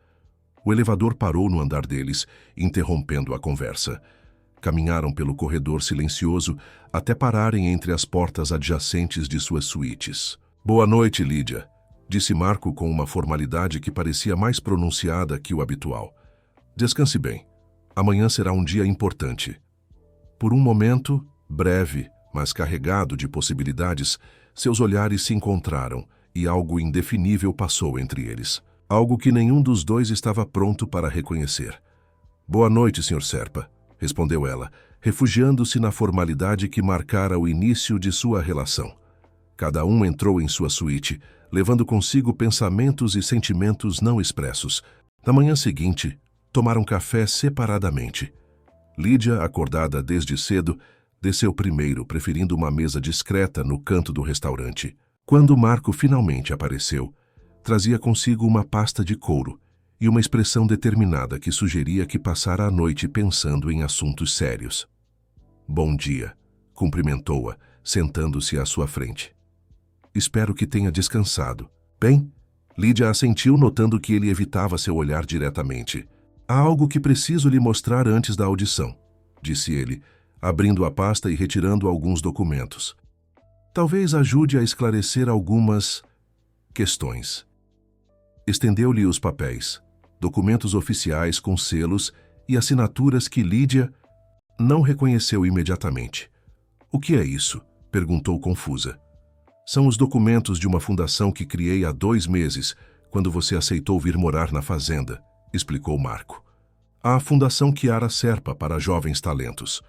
O elevador parou no andar deles, interrompendo a conversa. Caminharam pelo corredor silencioso até pararem entre as portas adjacentes de suas suítes. Boa noite, Lídia, disse Marco com uma formalidade que parecia mais pronunciada que o habitual. Descanse bem. Amanhã será um dia importante. Por um momento, breve, mas carregado de possibilidades, seus olhares se encontraram e algo indefinível passou entre eles. Algo que nenhum dos dois estava pronto para reconhecer. Boa noite, Sr. Serpa, respondeu ela, refugiando-se na formalidade que marcara o início de sua relação. Cada um entrou em sua suíte, levando consigo pensamentos e sentimentos não expressos. Na manhã seguinte, tomaram café separadamente. Lídia, acordada desde cedo, desceu primeiro, preferindo uma mesa discreta no canto do restaurante. Quando Marco finalmente apareceu, trazia consigo uma pasta de couro e uma expressão determinada que sugeria que passara a noite pensando em assuntos sérios. "Bom dia", cumprimentou-a, sentando-se à sua frente. "Espero que tenha descansado." "Bem?" Lídia assentiu, notando que ele evitava seu olhar diretamente. "Há algo que preciso lhe mostrar antes da audição", disse ele, abrindo a pasta e retirando alguns documentos. "Talvez ajude a esclarecer algumas questões." Estendeu-lhe os papéis, documentos oficiais com selos e assinaturas que Lídia não reconheceu imediatamente. "O que é isso?" perguntou confusa. "São os documentos de uma fundação que criei há 2 meses, quando você aceitou vir morar na fazenda", explicou Marco. "A Fundação Chiara Serpa para Jovens Talentos.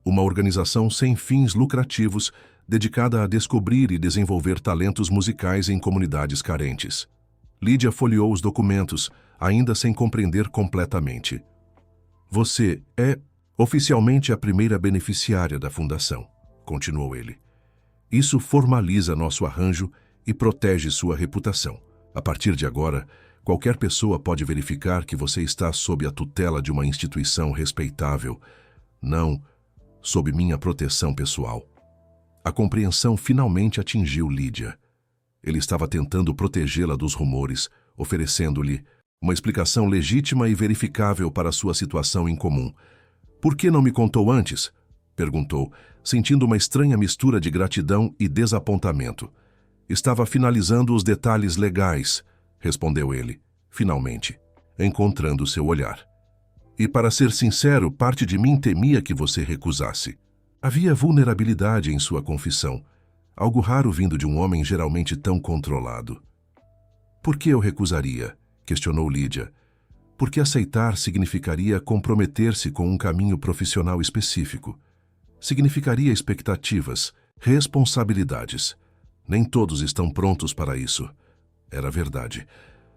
Uma organização sem fins lucrativos dedicada a descobrir e desenvolver talentos musicais em comunidades carentes." Lídia folheou os documentos, ainda sem compreender completamente. "Você é oficialmente a primeira beneficiária da fundação", continuou ele. "Isso formaliza nosso arranjo e protege sua reputação. A partir de agora, qualquer pessoa pode verificar que você está sob a tutela de uma instituição respeitável, não sob minha proteção pessoal." A compreensão finalmente atingiu Lídia. Ele estava tentando protegê-la dos rumores, oferecendo-lhe uma explicação legítima e verificável para sua situação incomum. "Por que não me contou antes?" perguntou, sentindo uma estranha mistura de gratidão e desapontamento. "Estava finalizando os detalhes legais", respondeu ele, finalmente, encontrando seu olhar. "E para ser sincero, parte de mim temia que você recusasse." Havia vulnerabilidade em sua confissão, algo raro vindo de um homem geralmente tão controlado. "Por que eu recusaria?" questionou Lídia. "Porque aceitar significaria comprometer-se com um caminho profissional específico. Significaria expectativas, responsabilidades. Nem todos estão prontos para isso." Era verdade.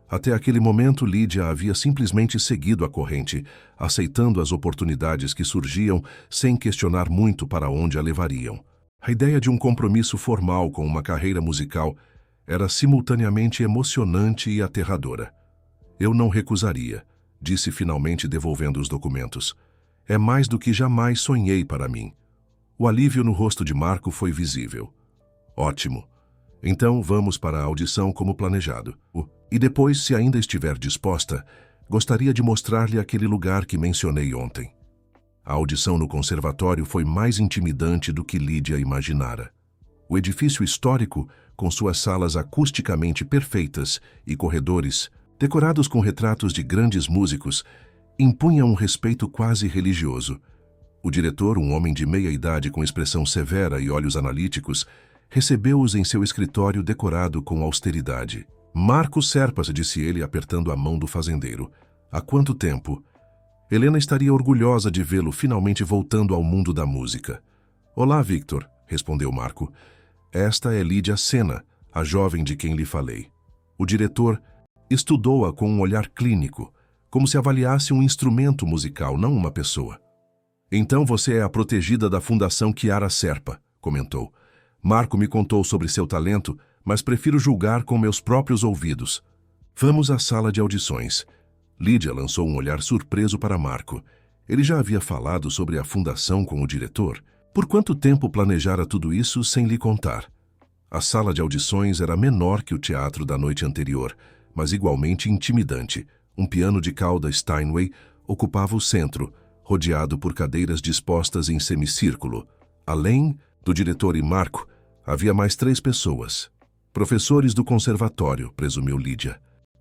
Até aquele momento, Lídia havia simplesmente seguido a corrente, aceitando as oportunidades que surgiam sem questionar muito para onde a levariam. A ideia de um compromisso formal com uma carreira musical era simultaneamente emocionante e aterradora. "Eu não recusaria", disse finalmente, devolvendo os documentos. "É mais do que jamais sonhei para mim." O alívio no rosto de Marco foi visível. "Ótimo. Então vamos para a audição como planejado. E depois, se ainda estiver disposta, gostaria de mostrar-lhe aquele lugar que mencionei ontem." A audição no conservatório foi mais intimidante do que Lídia imaginara. O edifício histórico, com suas salas acusticamente perfeitas e corredores decorados com retratos de grandes músicos, impunha um respeito quase religioso. O diretor, um homem de meia idade com expressão severa e olhos analíticos, recebeu-os em seu escritório decorado com austeridade. "Marco Serpas", disse ele, apertando a mão do fazendeiro. "Há quanto tempo?" Helena estaria orgulhosa de vê-lo finalmente voltando ao mundo da música. "Olá, Victor", respondeu Marco. "Esta é Lídia Sena, a jovem de quem lhe falei." O diretor estudou-a com um olhar clínico, como se avaliasse um instrumento musical, não uma pessoa. "Então você é a protegida da Fundação Chiara Serpa", comentou. "Marco me contou sobre seu talento, mas prefiro julgar com meus próprios ouvidos." "Vamos à sala de audições." Lídia lançou um olhar surpreso para Marco. Ele já havia falado sobre a fundação com o diretor. Por quanto tempo planejara tudo isso sem lhe contar? A sala de audições era menor que o teatro da noite anterior, mas igualmente intimidante. Um piano de cauda Steinway ocupava o centro, rodeado por cadeiras dispostas em semicírculo. Além do diretor e Marco, havia mais 3 pessoas. Professores do conservatório, presumiu Lídia.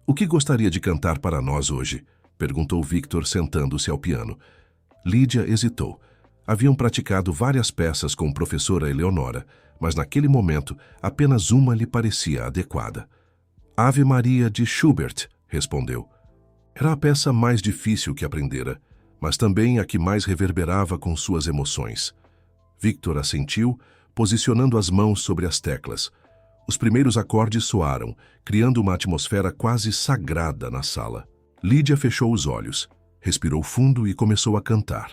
"O que gostaria de cantar para nós hoje?" perguntou Victor, sentando-se ao piano. Lídia hesitou. Haviam praticado várias peças com a professora Eleonora, mas naquele momento apenas uma lhe parecia adequada. "Ave Maria de Schubert", respondeu. Era a peça mais difícil que aprendera, mas também a que mais reverberava com suas emoções. Victor assentiu, posicionando as mãos sobre as teclas. Os primeiros acordes soaram, criando uma atmosfera quase sagrada na sala. Lídia fechou os olhos, respirou fundo e começou a cantar.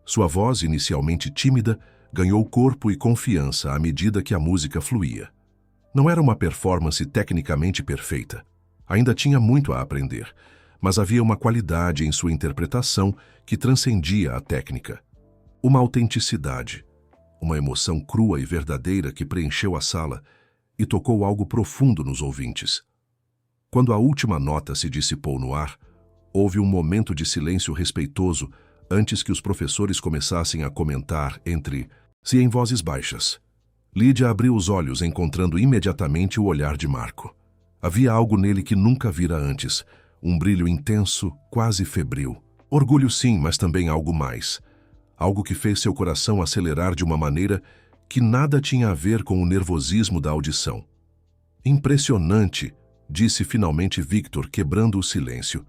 Sua voz, inicialmente tímida, ganhou corpo e confiança à medida que a música fluía. Não era uma performance tecnicamente perfeita. Ainda tinha muito a aprender, mas havia uma qualidade em sua interpretação que transcendia a técnica. Uma autenticidade, uma emoção crua e verdadeira que preencheu a sala e tocou algo profundo nos ouvintes. Quando a última nota se dissipou no ar, houve um momento de silêncio respeitoso antes que os professores começassem a comentar entre si em vozes baixas. Lídia abriu os olhos, encontrando imediatamente o olhar de Marco. Havia algo nele que nunca vira antes, um brilho intenso, quase febril. Orgulho sim, mas também algo mais. Algo que fez seu coração acelerar de uma maneira que nada tinha a ver com o nervosismo da audição. Impressionante, disse finalmente Victor, quebrando o silêncio.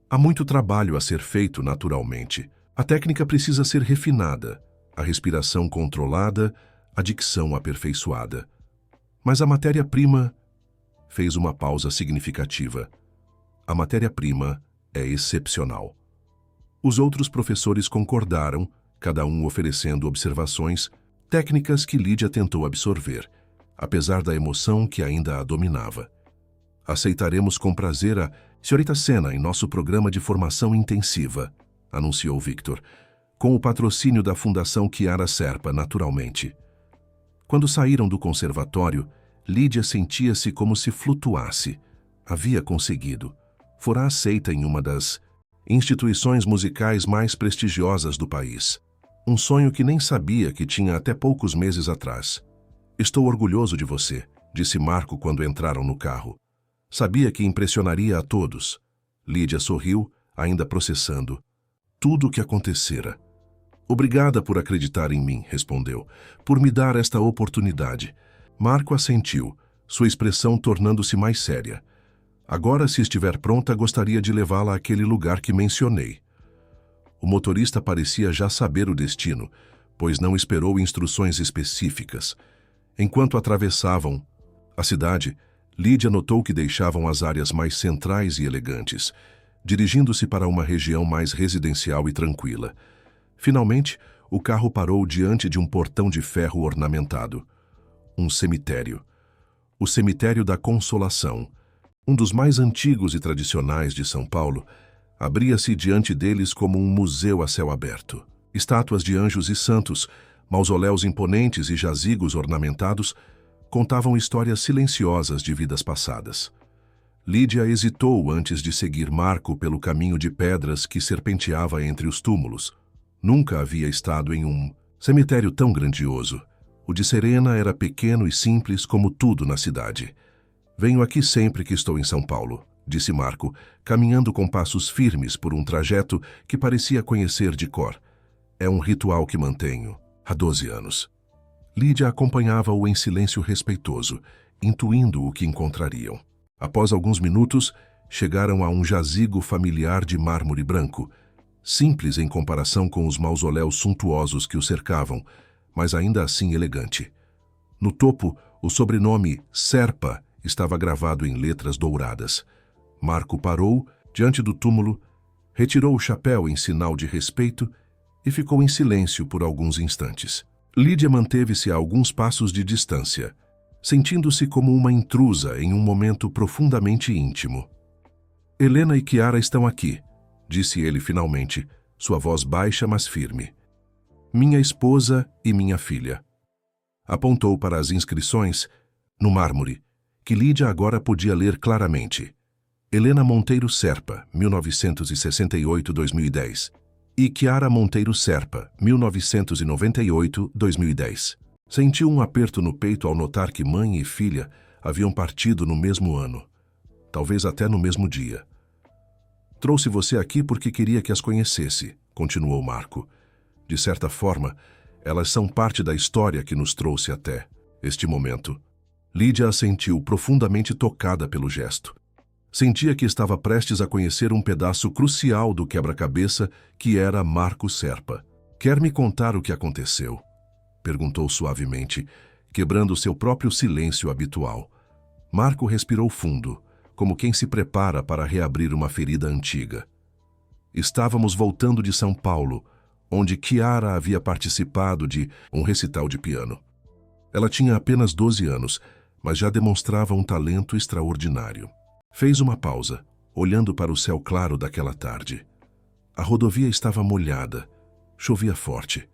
Há muito trabalho a ser feito naturalmente. A técnica precisa ser refinada, a respiração controlada, a dicção aperfeiçoada. Mas a matéria-prima... Fez uma pausa significativa. A matéria-prima é excepcional. Os outros professores concordaram, cada um oferecendo observações, técnicas que Lídia tentou absorver, apesar da emoção que ainda a dominava. Aceitaremos com prazer a Senhorita Senna em nosso programa de formação intensiva, anunciou Victor, com o patrocínio da Fundação Chiara Serpa, naturalmente. Quando saíram do conservatório, Lídia sentia-se como se flutuasse. Havia conseguido. Fora aceita em uma das instituições musicais mais prestigiosas do país. Um sonho que nem sabia que tinha até poucos meses atrás. Estou orgulhoso de você, disse Marco quando entraram no carro. Sabia que impressionaria a todos. Lídia sorriu, ainda processando. Tudo o que acontecera. Obrigada por acreditar em mim, respondeu, por me dar esta oportunidade. Marco assentiu, sua expressão tornando-se mais séria. Agora, se estiver pronta, gostaria de levá-la àquele lugar que mencionei. O motorista parecia já saber o destino, pois não esperou instruções específicas. Enquanto atravessavam a cidade, Lídia notou que deixavam as áreas mais centrais e elegantes, dirigindo-se para uma região mais residencial e tranquila. Finalmente, o carro parou diante de um portão de ferro ornamentado. Um cemitério. O Cemitério da Consolação, um dos mais antigos e tradicionais de São Paulo, abria-se diante deles como um museu a céu aberto. Estátuas de anjos e santos, mausoléus imponentes e jazigos ornamentados contavam histórias silenciosas de vidas passadas. Lídia hesitou antes de seguir Marco pelo caminho de pedras que serpenteava entre os túmulos. Nunca havia estado em um cemitério tão grandioso. O de Serena era pequeno e simples como tudo na cidade. Venho aqui sempre que estou em São Paulo, disse Marco, caminhando com passos firmes por um trajeto que parecia conhecer de cor. É um ritual que mantenho há 12 anos. Lídia acompanhava-o em silêncio respeitoso, intuindo o que encontrariam. Após alguns minutos, chegaram a um jazigo familiar de mármore branco, simples em comparação com os mausoléus suntuosos que o cercavam, mas ainda assim elegante. No topo, o sobrenome Serpa estava gravado em letras douradas. Marco parou diante do túmulo, retirou o chapéu em sinal de respeito e ficou em silêncio por alguns instantes. Lídia manteve-se a alguns passos de distância, sentindo-se como uma intrusa em um momento profundamente íntimo. Helena e Chiara estão aqui, disse ele finalmente, sua voz baixa mas firme. Minha esposa e minha filha. Apontou para as inscrições, no mármore, que Lídia agora podia ler claramente. Helena Monteiro Serpa, 1968-2010. E Chiara Monteiro Serpa, 1998-2010. Sentiu um aperto no peito ao notar que mãe e filha haviam partido no mesmo ano, talvez até no mesmo dia. Trouxe você aqui porque queria que as conhecesse, continuou Marco. De certa forma, elas são parte da história que nos trouxe até este momento. Lídia assentiu, profundamente tocada pelo gesto. Sentia que estava prestes a conhecer um pedaço crucial do quebra-cabeça que era Marco Serpa. Quer me contar o que aconteceu? Perguntou suavemente, quebrando seu próprio silêncio habitual. Marco respirou fundo, como quem se prepara para reabrir uma ferida antiga. Estávamos voltando de São Paulo, onde Chiara havia participado de um recital de piano. Ela tinha apenas 12 anos, mas já demonstrava um talento extraordinário. Fez uma pausa, olhando para o céu claro daquela tarde. A rodovia estava molhada. Chovia forte.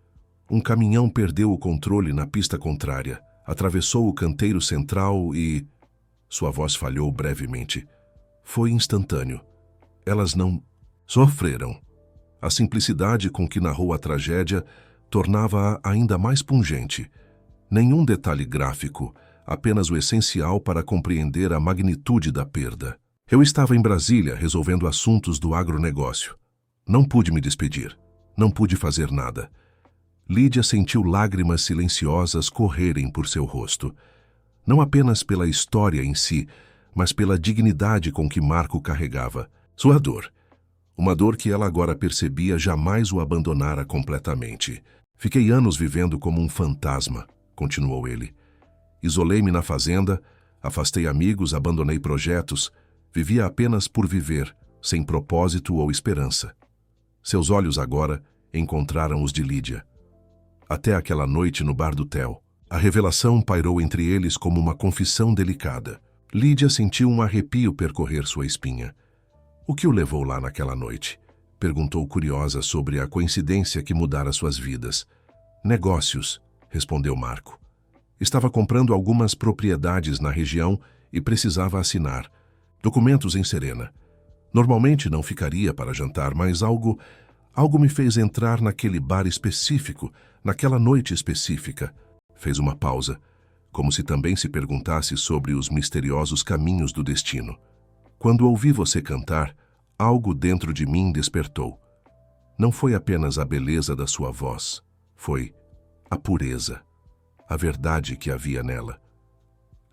Um caminhão perdeu o controle na pista contrária, atravessou o canteiro central e... Sua voz falhou brevemente. Foi instantâneo. Elas não sofreram. A simplicidade com que narrou a tragédia tornava-a ainda mais pungente. Nenhum detalhe gráfico, apenas o essencial para compreender a magnitude da perda. Eu estava em Brasília resolvendo assuntos do agronegócio. Não pude me despedir. Não pude fazer nada. Lídia sentiu lágrimas silenciosas correrem por seu rosto. Não apenas pela história em si, mas pela dignidade com que Marco carregava. Sua dor. Uma dor que ela agora percebia jamais o abandonara completamente. Fiquei anos vivendo como um fantasma, continuou ele. Isolei-me na fazenda, afastei amigos, abandonei projetos, vivia apenas por viver, sem propósito ou esperança. Seus olhos agora encontraram os de Lídia. Até aquela noite no bar do Theo, a revelação pairou entre eles como uma confissão delicada. Lídia sentiu um arrepio percorrer sua espinha. O que o levou lá naquela noite? Perguntou curiosa sobre a coincidência que mudara suas vidas. Negócios, respondeu Marco. Estava comprando algumas propriedades na região e precisava assinar. Documentos em Serena. Normalmente não ficaria para jantar, mas algo me fez entrar naquele bar específico, naquela noite específica. Fez uma pausa, como se também se perguntasse sobre os misteriosos caminhos do destino. Quando ouvi você cantar, algo dentro de mim despertou. Não foi apenas a beleza da sua voz, foi a pureza, a verdade que havia nela.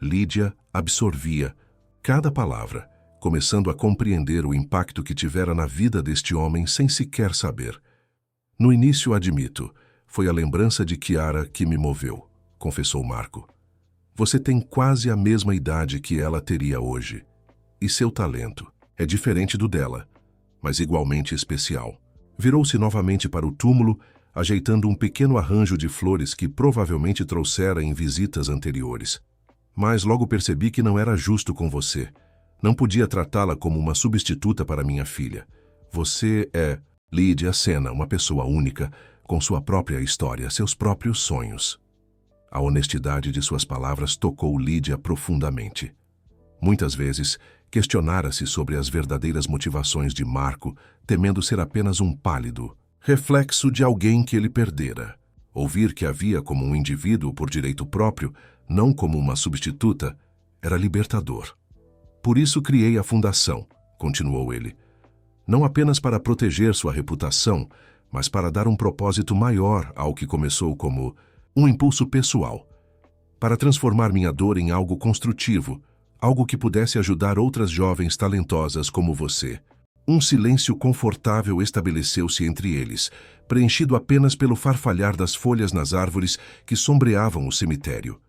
Lídia absorvia cada palavra, começando a compreender o impacto que tivera na vida deste homem sem sequer saber. No início, admito, foi a lembrança de Chiara que me moveu, confessou Marco. Você tem quase a mesma idade que ela teria hoje. E seu talento é diferente do dela, mas igualmente especial. Virou-se novamente para o túmulo, ajeitando um pequeno arranjo de flores que provavelmente trouxera em visitas anteriores. Mas logo percebi que não era justo com você. Não podia tratá-la como uma substituta para minha filha. Você é, Lídia Sena, uma pessoa única, com sua própria história, seus próprios sonhos. A honestidade de suas palavras tocou Lídia profundamente. Muitas vezes, questionara-se sobre as verdadeiras motivações de Marco, temendo ser apenas um pálido, reflexo de alguém que ele perdera. Ouvir que havia como um indivíduo por direito próprio, não como uma substituta, era libertador. Por isso criei a fundação, continuou ele. Não apenas para proteger sua reputação, mas para dar um propósito maior ao que começou como um impulso pessoal. Para transformar minha dor em algo construtivo, algo que pudesse ajudar outras jovens talentosas como você. Um silêncio confortável estabeleceu-se entre eles, preenchido apenas pelo farfalhar das folhas nas árvores que sombreavam o cemitério.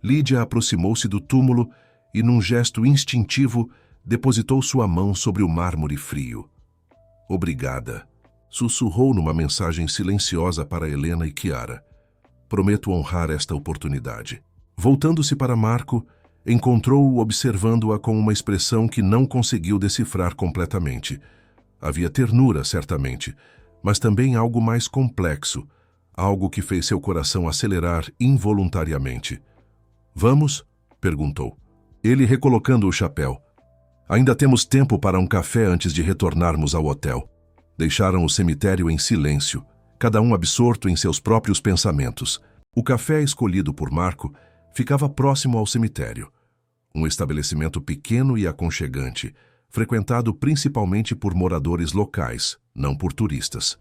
Lídia aproximou-se do túmulo e, num gesto instintivo, depositou sua mão sobre o mármore frio. Obrigada, sussurrou numa mensagem silenciosa para Helena e Chiara. Prometo honrar esta oportunidade. Voltando-se para Marco, encontrou-o observando-a com uma expressão que não conseguiu decifrar completamente. Havia ternura, certamente, mas também algo mais complexo, algo que fez seu coração acelerar involuntariamente. Vamos? Perguntou. Ele recolocando o chapéu. Ainda temos tempo para um café antes de retornarmos ao hotel. Deixaram o cemitério em silêncio, cada um absorto em seus próprios pensamentos. O café escolhido por Marco ficava próximo ao cemitério. Um estabelecimento pequeno e aconchegante, frequentado principalmente por moradores locais, não por turistas.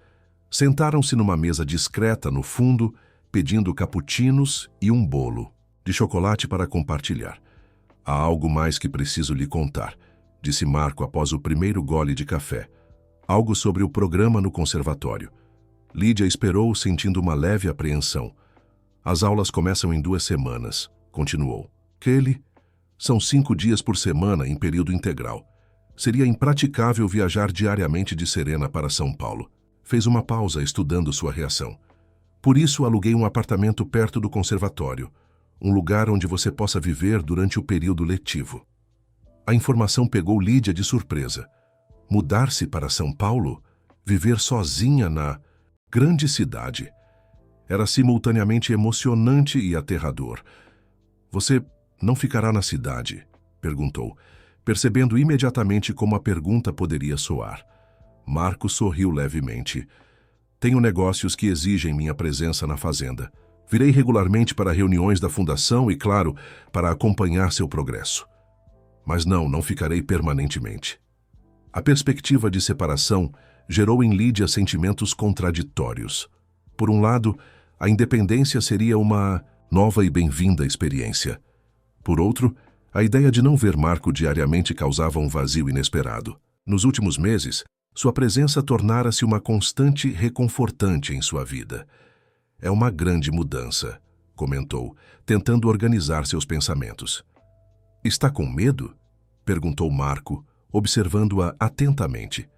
Sentaram-se numa mesa discreta no fundo, pedindo cappuccinos e um bolo de chocolate para compartilhar. Há algo mais que preciso lhe contar, disse Marco após o primeiro gole de café. Algo sobre o programa no conservatório. Lídia esperou, sentindo uma leve apreensão. As aulas começam em 2 semanas, continuou. Kelly, são 5 dias por semana em período integral. Seria impraticável viajar diariamente de Serena para São Paulo. Fez uma pausa estudando sua reação. Por isso, aluguei um apartamento perto do conservatório, um lugar onde você possa viver durante o período letivo. A informação pegou Lídia de surpresa. Mudar-se para São Paulo? Viver sozinha na grande cidade? Era simultaneamente emocionante e aterrador. Você não ficará na cidade? Perguntou, percebendo imediatamente como a pergunta poderia soar. Marco sorriu levemente. Tenho negócios que exigem minha presença na fazenda. Virei regularmente para reuniões da fundação e, claro, para acompanhar seu progresso. Mas não ficarei permanentemente. A perspectiva de separação gerou em Lídia sentimentos contraditórios. Por um lado, a independência seria uma nova e bem-vinda experiência. Por outro, a ideia de não ver Marco diariamente causava um vazio inesperado. Nos últimos meses, sua presença tornara-se uma constante reconfortante em sua vida. É uma grande mudança, comentou, tentando organizar seus pensamentos. Está com medo? Perguntou Marco, observando-a atentamente.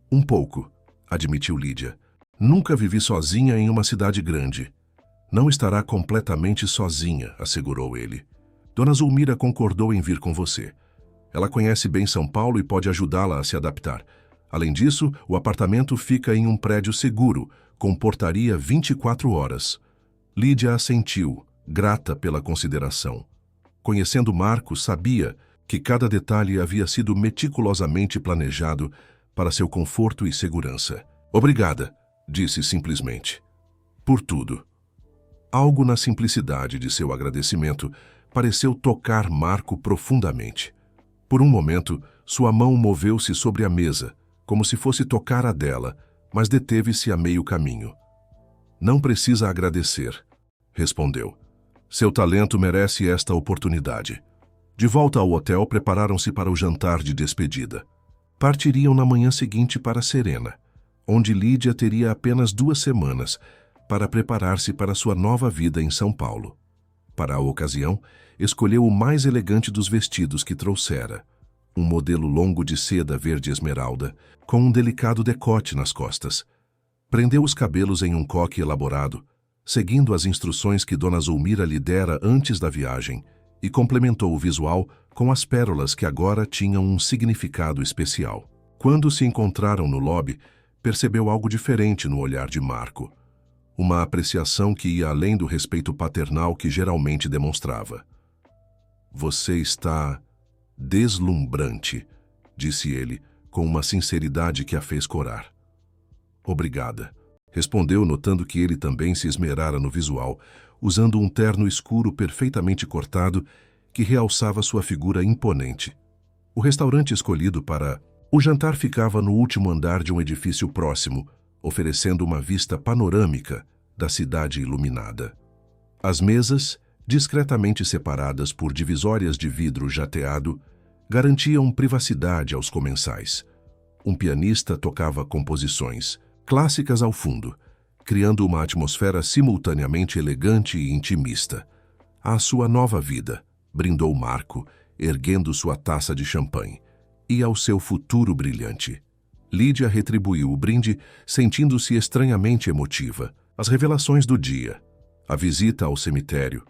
Um pouco, admitiu Lídia. Nunca vivi sozinha em uma cidade grande. Não estará completamente sozinha, assegurou ele. Dona Zulmira concordou em vir com você. Ela conhece bem São Paulo e pode ajudá-la a se adaptar. Além disso, o apartamento fica em um prédio seguro, com portaria 24 horas. Lídia assentiu, grata pela consideração. Conhecendo Marco, sabia que cada detalhe havia sido meticulosamente planejado para seu conforto e segurança. Obrigada, disse simplesmente. Por tudo. Algo na simplicidade de seu agradecimento pareceu tocar Marco profundamente. Por um momento, sua mão moveu-se sobre a mesa, como se fosse tocar a dela, mas deteve-se a meio caminho. Não precisa agradecer, respondeu. Seu talento merece esta oportunidade. De volta ao hotel, prepararam-se para o jantar de despedida. Partiriam na manhã seguinte para Serena, onde Lídia teria apenas 2 semanas para preparar-se para sua nova vida em São Paulo. Para a ocasião, escolheu o mais elegante dos vestidos que trouxera, um modelo longo de seda verde esmeralda, com um delicado decote nas costas. Prendeu os cabelos em um coque elaborado, seguindo as instruções que Dona Zulmira lhe dera antes da viagem, e complementou o visual com as pérolas que agora tinham um significado especial. Quando se encontraram no lobby, percebeu algo diferente no olhar de Marco. Uma apreciação que ia além do respeito paternal que geralmente demonstrava. Você está deslumbrante, disse ele, com uma sinceridade que a fez corar. Obrigada, respondeu, notando que ele também se esmerara no visual, usando um terno escuro perfeitamente cortado que realçava sua figura imponente. O restaurante escolhido para o jantar ficava no último andar de um edifício próximo, oferecendo uma vista panorâmica da cidade iluminada. As mesas, discretamente separadas por divisórias de vidro jateado, garantiam privacidade aos comensais. Um pianista tocava composições clássicas ao fundo, criando uma atmosfera simultaneamente elegante e intimista. À sua nova vida, brindou Marco, erguendo sua taça de champanhe, e ao seu futuro brilhante. Lídia retribuiu o brinde, sentindo-se estranhamente emotiva. As revelações do dia, a visita ao cemitério,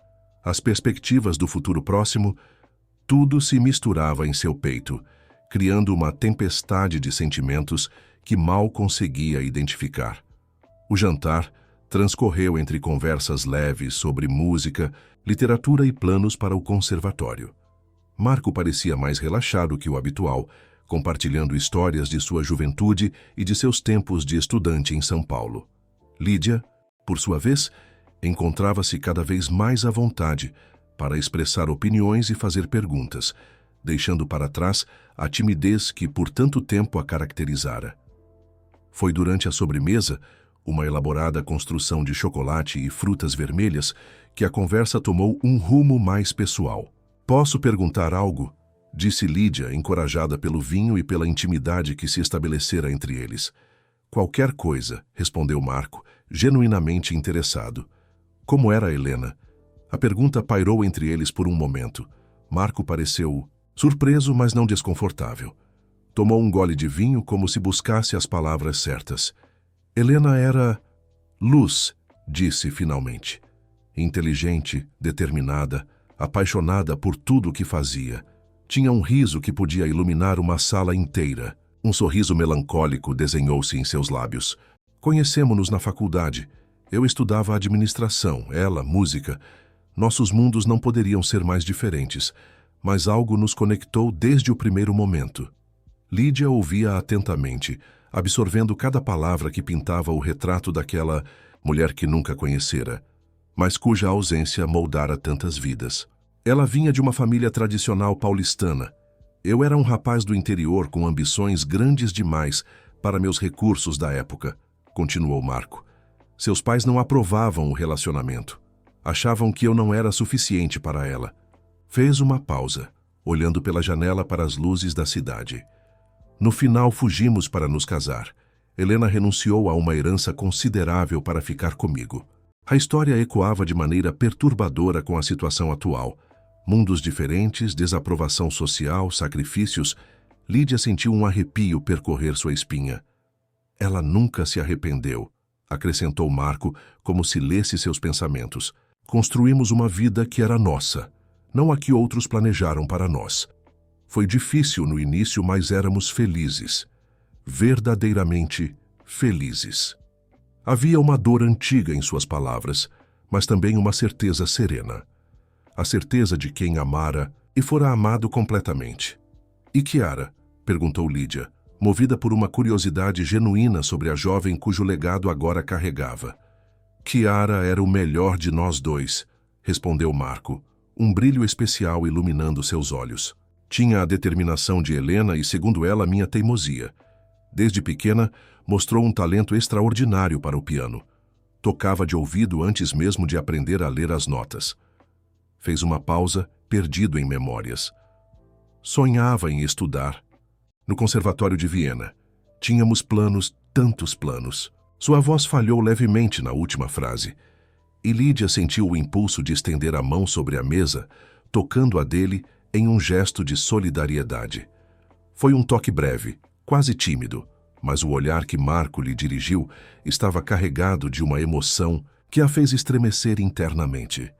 as perspectivas do futuro próximo, tudo se misturava em seu peito, criando uma tempestade de sentimentos que mal conseguia identificar. O jantar transcorreu entre conversas leves sobre música, literatura e planos para o conservatório. Marco parecia mais relaxado que o habitual, compartilhando histórias de sua juventude e de seus tempos de estudante em São Paulo. Lídia, por sua vez, encontrava-se cada vez mais à vontade para expressar opiniões e fazer perguntas, deixando para trás a timidez que por tanto tempo a caracterizara. Foi durante a sobremesa, uma elaborada construção de chocolate e frutas vermelhas, que a conversa tomou um rumo mais pessoal. Posso perguntar algo? Disse Lídia, encorajada pelo vinho e pela intimidade que se estabelecera entre eles. Qualquer coisa, respondeu Marco, genuinamente interessado. Como era Helena? A pergunta pairou entre eles por um momento. Marco pareceu surpreso, mas não desconfortável. Tomou um gole de vinho como se buscasse as palavras certas. Helena era luz, disse finalmente. Inteligente, determinada, apaixonada por tudo o que fazia. Tinha um riso que podia iluminar uma sala inteira. Um sorriso melancólico desenhou-se em seus lábios. Conhecemo-nos na faculdade. Eu estudava administração, ela, música. Nossos mundos não poderiam ser mais diferentes, mas algo nos conectou desde o primeiro momento. Lídia ouvia atentamente, absorvendo cada palavra que pintava o retrato daquela mulher que nunca conhecera, mas cuja ausência moldara tantas vidas. Ela vinha de uma família tradicional paulistana. Eu era um rapaz do interior com ambições grandes demais para meus recursos da época, continuou Marco. Seus pais não aprovavam o relacionamento. Achavam que eu não era suficiente para ela. Fez uma pausa, olhando pela janela para as luzes da cidade. No final, fugimos para nos casar. Helena renunciou a uma herança considerável para ficar comigo. A história ecoava de maneira perturbadora com a situação atual. Mundos diferentes, desaprovação social, sacrifícios. Lídia sentiu um arrepio percorrer sua espinha. Ela nunca se arrependeu, acrescentou Marco, como se lesse seus pensamentos. Construímos uma vida que era nossa, não a que outros planejaram para nós. Foi difícil no início, mas éramos felizes. Verdadeiramente felizes. Havia uma dor antiga em suas palavras, mas também uma certeza serena. A certeza de quem amara e fora amado completamente. E Chiara? Perguntou Lídia, movida por uma curiosidade genuína sobre a jovem cujo legado agora carregava. Chiara era o melhor de nós dois, respondeu Marco, um brilho especial iluminando seus olhos. Tinha a determinação de Helena e, segundo ela, minha teimosia. Desde pequena, mostrou um talento extraordinário para o piano. Tocava de ouvido antes mesmo de aprender a ler as notas. Fez uma pausa, perdido em memórias. Sonhava em estudar. No Conservatório de Viena. Tínhamos planos, tantos planos. Sua voz falhou levemente na última frase. E Lídia sentiu o impulso de estender a mão sobre a mesa, tocando a dele em um gesto de solidariedade. Foi um toque breve, quase tímido, mas o olhar que Marco lhe dirigiu estava carregado de uma emoção que a fez estremecer internamente.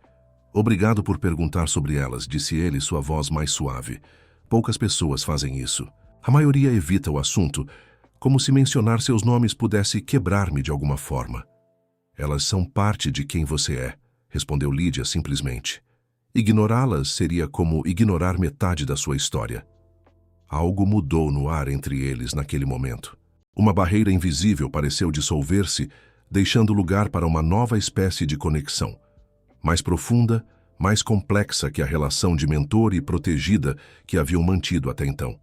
Obrigado por perguntar sobre elas, disse ele, sua voz mais suave. Poucas pessoas fazem isso. A maioria evita o assunto, como se mencionar seus nomes pudesse quebrar-me de alguma forma. Elas são parte de quem você é, respondeu Lídia simplesmente. Ignorá-las seria como ignorar metade da sua história. Algo mudou no ar entre eles naquele momento. Uma barreira invisível pareceu dissolver-se, deixando lugar para uma nova espécie de conexão. Mais profunda, mais complexa que a relação de mentor e protegida que haviam mantido até então.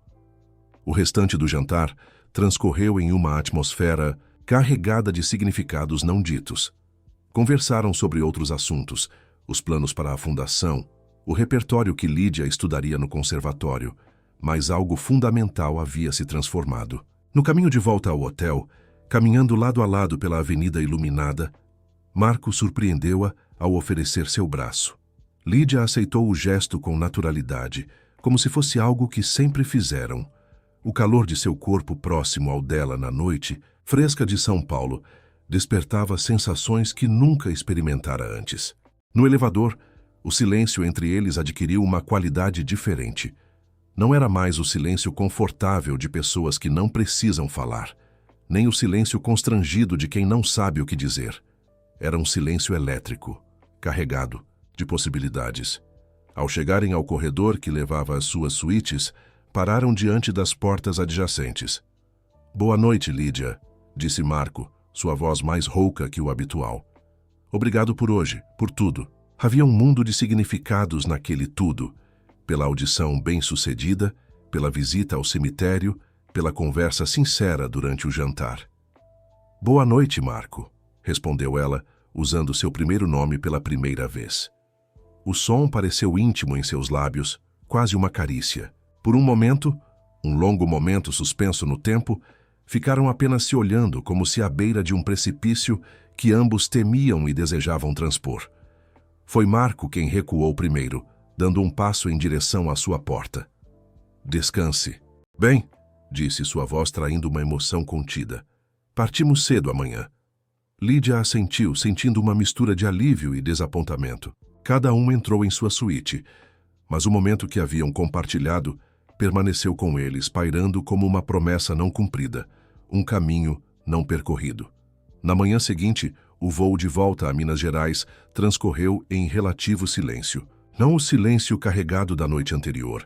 O restante do jantar transcorreu em uma atmosfera carregada de significados não ditos. Conversaram sobre outros assuntos, os planos para a fundação, o repertório que Lídia estudaria no conservatório, mas algo fundamental havia se transformado. No caminho de volta ao hotel, caminhando lado a lado pela avenida iluminada, Marco surpreendeu-a ao oferecer seu braço. Lídia aceitou o gesto com naturalidade, como se fosse algo que sempre fizeram. O calor de seu corpo próximo ao dela na noite, fresca de São Paulo, despertava sensações que nunca experimentara antes. No elevador, o silêncio entre eles adquiriu uma qualidade diferente. Não era mais o silêncio confortável de pessoas que não precisam falar, nem o silêncio constrangido de quem não sabe o que dizer. Era um silêncio elétrico, carregado de possibilidades. Ao chegarem ao corredor que levava às suas suítes, pararam diante das portas adjacentes. Boa noite, Lídia, disse Marco, sua voz mais rouca que o habitual. Obrigado por hoje, por tudo. Havia um mundo de significados naquele tudo, pela audição bem-sucedida, pela visita ao cemitério, pela conversa sincera durante o jantar. Boa noite, Marco, respondeu ela, usando seu primeiro nome pela primeira vez. O som pareceu íntimo em seus lábios, quase uma carícia. Por um momento, um longo momento suspenso no tempo, ficaram apenas se olhando como se à beira de um precipício que ambos temiam e desejavam transpor. Foi Marco quem recuou primeiro, dando um passo em direção à sua porta. Descanse. Bem, disse sua voz traindo uma emoção contida. Partimos cedo amanhã. Lídia assentiu, sentindo uma mistura de alívio e desapontamento. Cada um entrou em sua suíte, mas o momento que haviam compartilhado permaneceu com eles, pairando como uma promessa não cumprida, um caminho não percorrido. Na manhã seguinte, o voo de volta a Minas Gerais transcorreu em relativo silêncio. Não o silêncio carregado da noite anterior,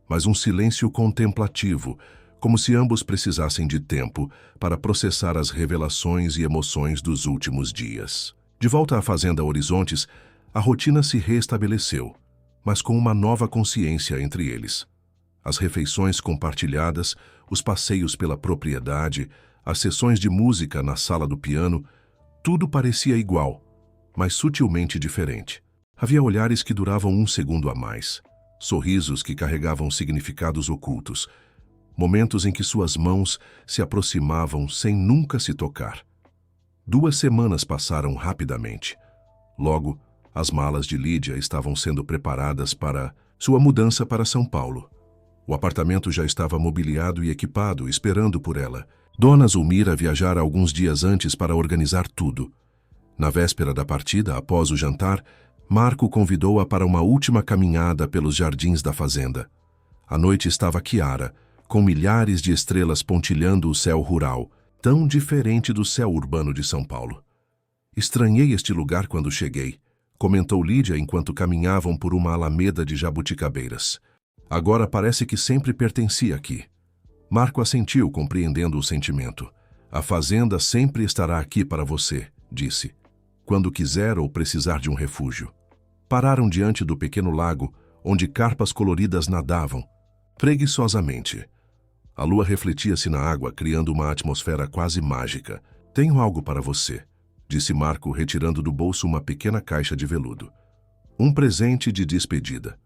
mas um silêncio contemplativo, como se ambos precisassem de tempo para processar as revelações e emoções dos últimos dias. De volta à fazenda Horizontes, a rotina se reestabeleceu, mas com uma nova consciência entre eles. As refeições compartilhadas, os passeios pela propriedade, as sessões de música na sala do piano, tudo parecia igual, mas sutilmente diferente. Havia olhares que duravam um segundo a mais, sorrisos que carregavam significados ocultos, momentos em que suas mãos se aproximavam sem nunca se tocar. 2 semanas passaram rapidamente. Logo, as malas de Lídia estavam sendo preparadas para sua mudança para São Paulo. O apartamento já estava mobiliado e equipado, esperando por ela. Dona Zulmira viajara alguns dias antes para organizar tudo. Na véspera da partida, após o jantar, Marco convidou-a para uma última caminhada pelos jardins da fazenda. A noite estava clara, com milhares de estrelas pontilhando o céu rural, tão diferente do céu urbano de São Paulo. Estranhei este lugar quando cheguei, comentou Lídia enquanto caminhavam por uma alameda de jabuticabeiras. Agora parece que sempre pertencia aqui. Marco assentiu, compreendendo o sentimento. A fazenda sempre estará aqui para você, disse, quando quiser ou precisar de um refúgio. Pararam diante do pequeno lago, onde carpas coloridas nadavam, preguiçosamente. A lua refletia-se na água, criando uma atmosfera quase mágica. Tenho algo para você, disse Marco, retirando do bolso uma pequena caixa de veludo. Um presente de despedida.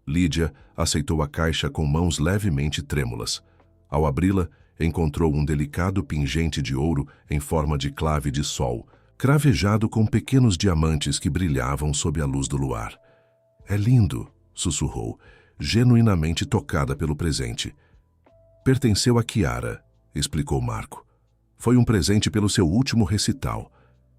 Lídia aceitou a caixa com mãos levemente trêmulas. Ao abri-la, encontrou um delicado pingente de ouro em forma de clave de sol, cravejado com pequenos diamantes que brilhavam sob a luz do luar. É lindo, sussurrou, genuinamente tocada pelo presente. Pertenceu a Chiara, explicou Marco. Foi um presente pelo seu último recital.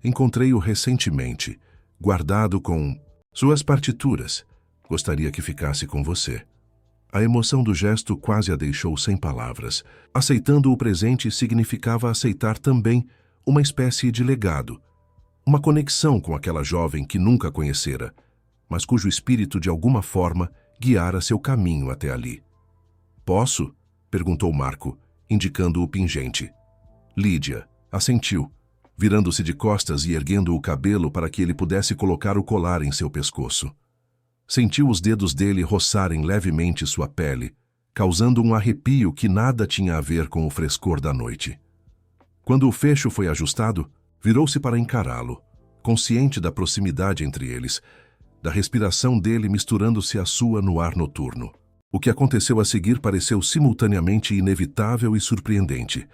Encontrei-o recentemente, guardado com suas partituras. Gostaria que ficasse com você. A emoção do gesto quase a deixou sem palavras. Aceitando o presente significava aceitar também uma espécie de legado, uma conexão com aquela jovem que nunca conhecera, mas cujo espírito de alguma forma guiara seu caminho até ali. Posso? Perguntou Marco, indicando o pingente. Lídia assentiu, virando-se de costas e erguendo o cabelo para que ele pudesse colocar o colar em seu pescoço. Sentiu os dedos dele roçarem levemente sua pele, causando um arrepio que nada tinha a ver com o frescor da noite. Quando o fecho foi ajustado, virou-se para encará-lo, consciente da proximidade entre eles, da respiração dele misturando-se à sua no ar noturno. O que aconteceu a seguir pareceu simultaneamente inevitável e surpreendente.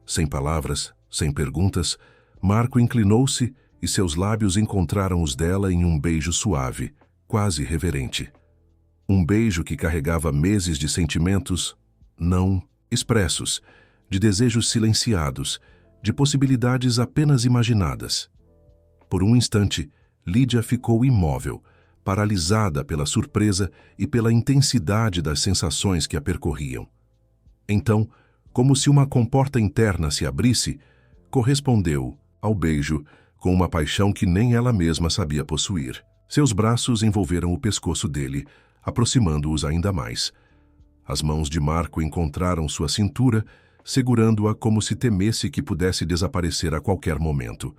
Sem palavras, sem perguntas, Marco inclinou-se e seus lábios encontraram os dela em um beijo suave, quase reverente. Um beijo que carregava meses de sentimentos não expressos, de desejos silenciados, de possibilidades apenas imaginadas. Por um instante, Lídia ficou imóvel, paralisada pela surpresa e pela intensidade das sensações que a percorriam. Então, como se uma comporta interna se abrisse, correspondeu ao beijo com uma paixão que nem ela mesma sabia possuir. Seus braços envolveram o pescoço dele, aproximando-os ainda mais. As mãos de Marco encontraram sua cintura, segurando-a como se temesse que pudesse desaparecer a qualquer momento.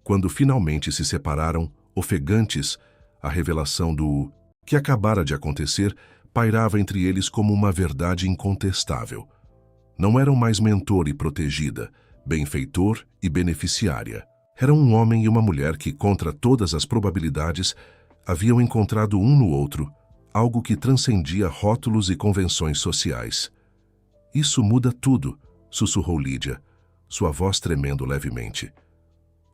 Quando finalmente se separaram, ofegantes, a revelação do que acabara de acontecer pairava entre eles como uma verdade incontestável. Não eram mais mentor e protegida, benfeitor e beneficiária. Eram um homem e uma mulher que, contra todas as probabilidades, haviam encontrado um no outro, algo que transcendia rótulos e convenções sociais. Isso muda tudo, sussurrou Lídia, sua voz tremendo levemente.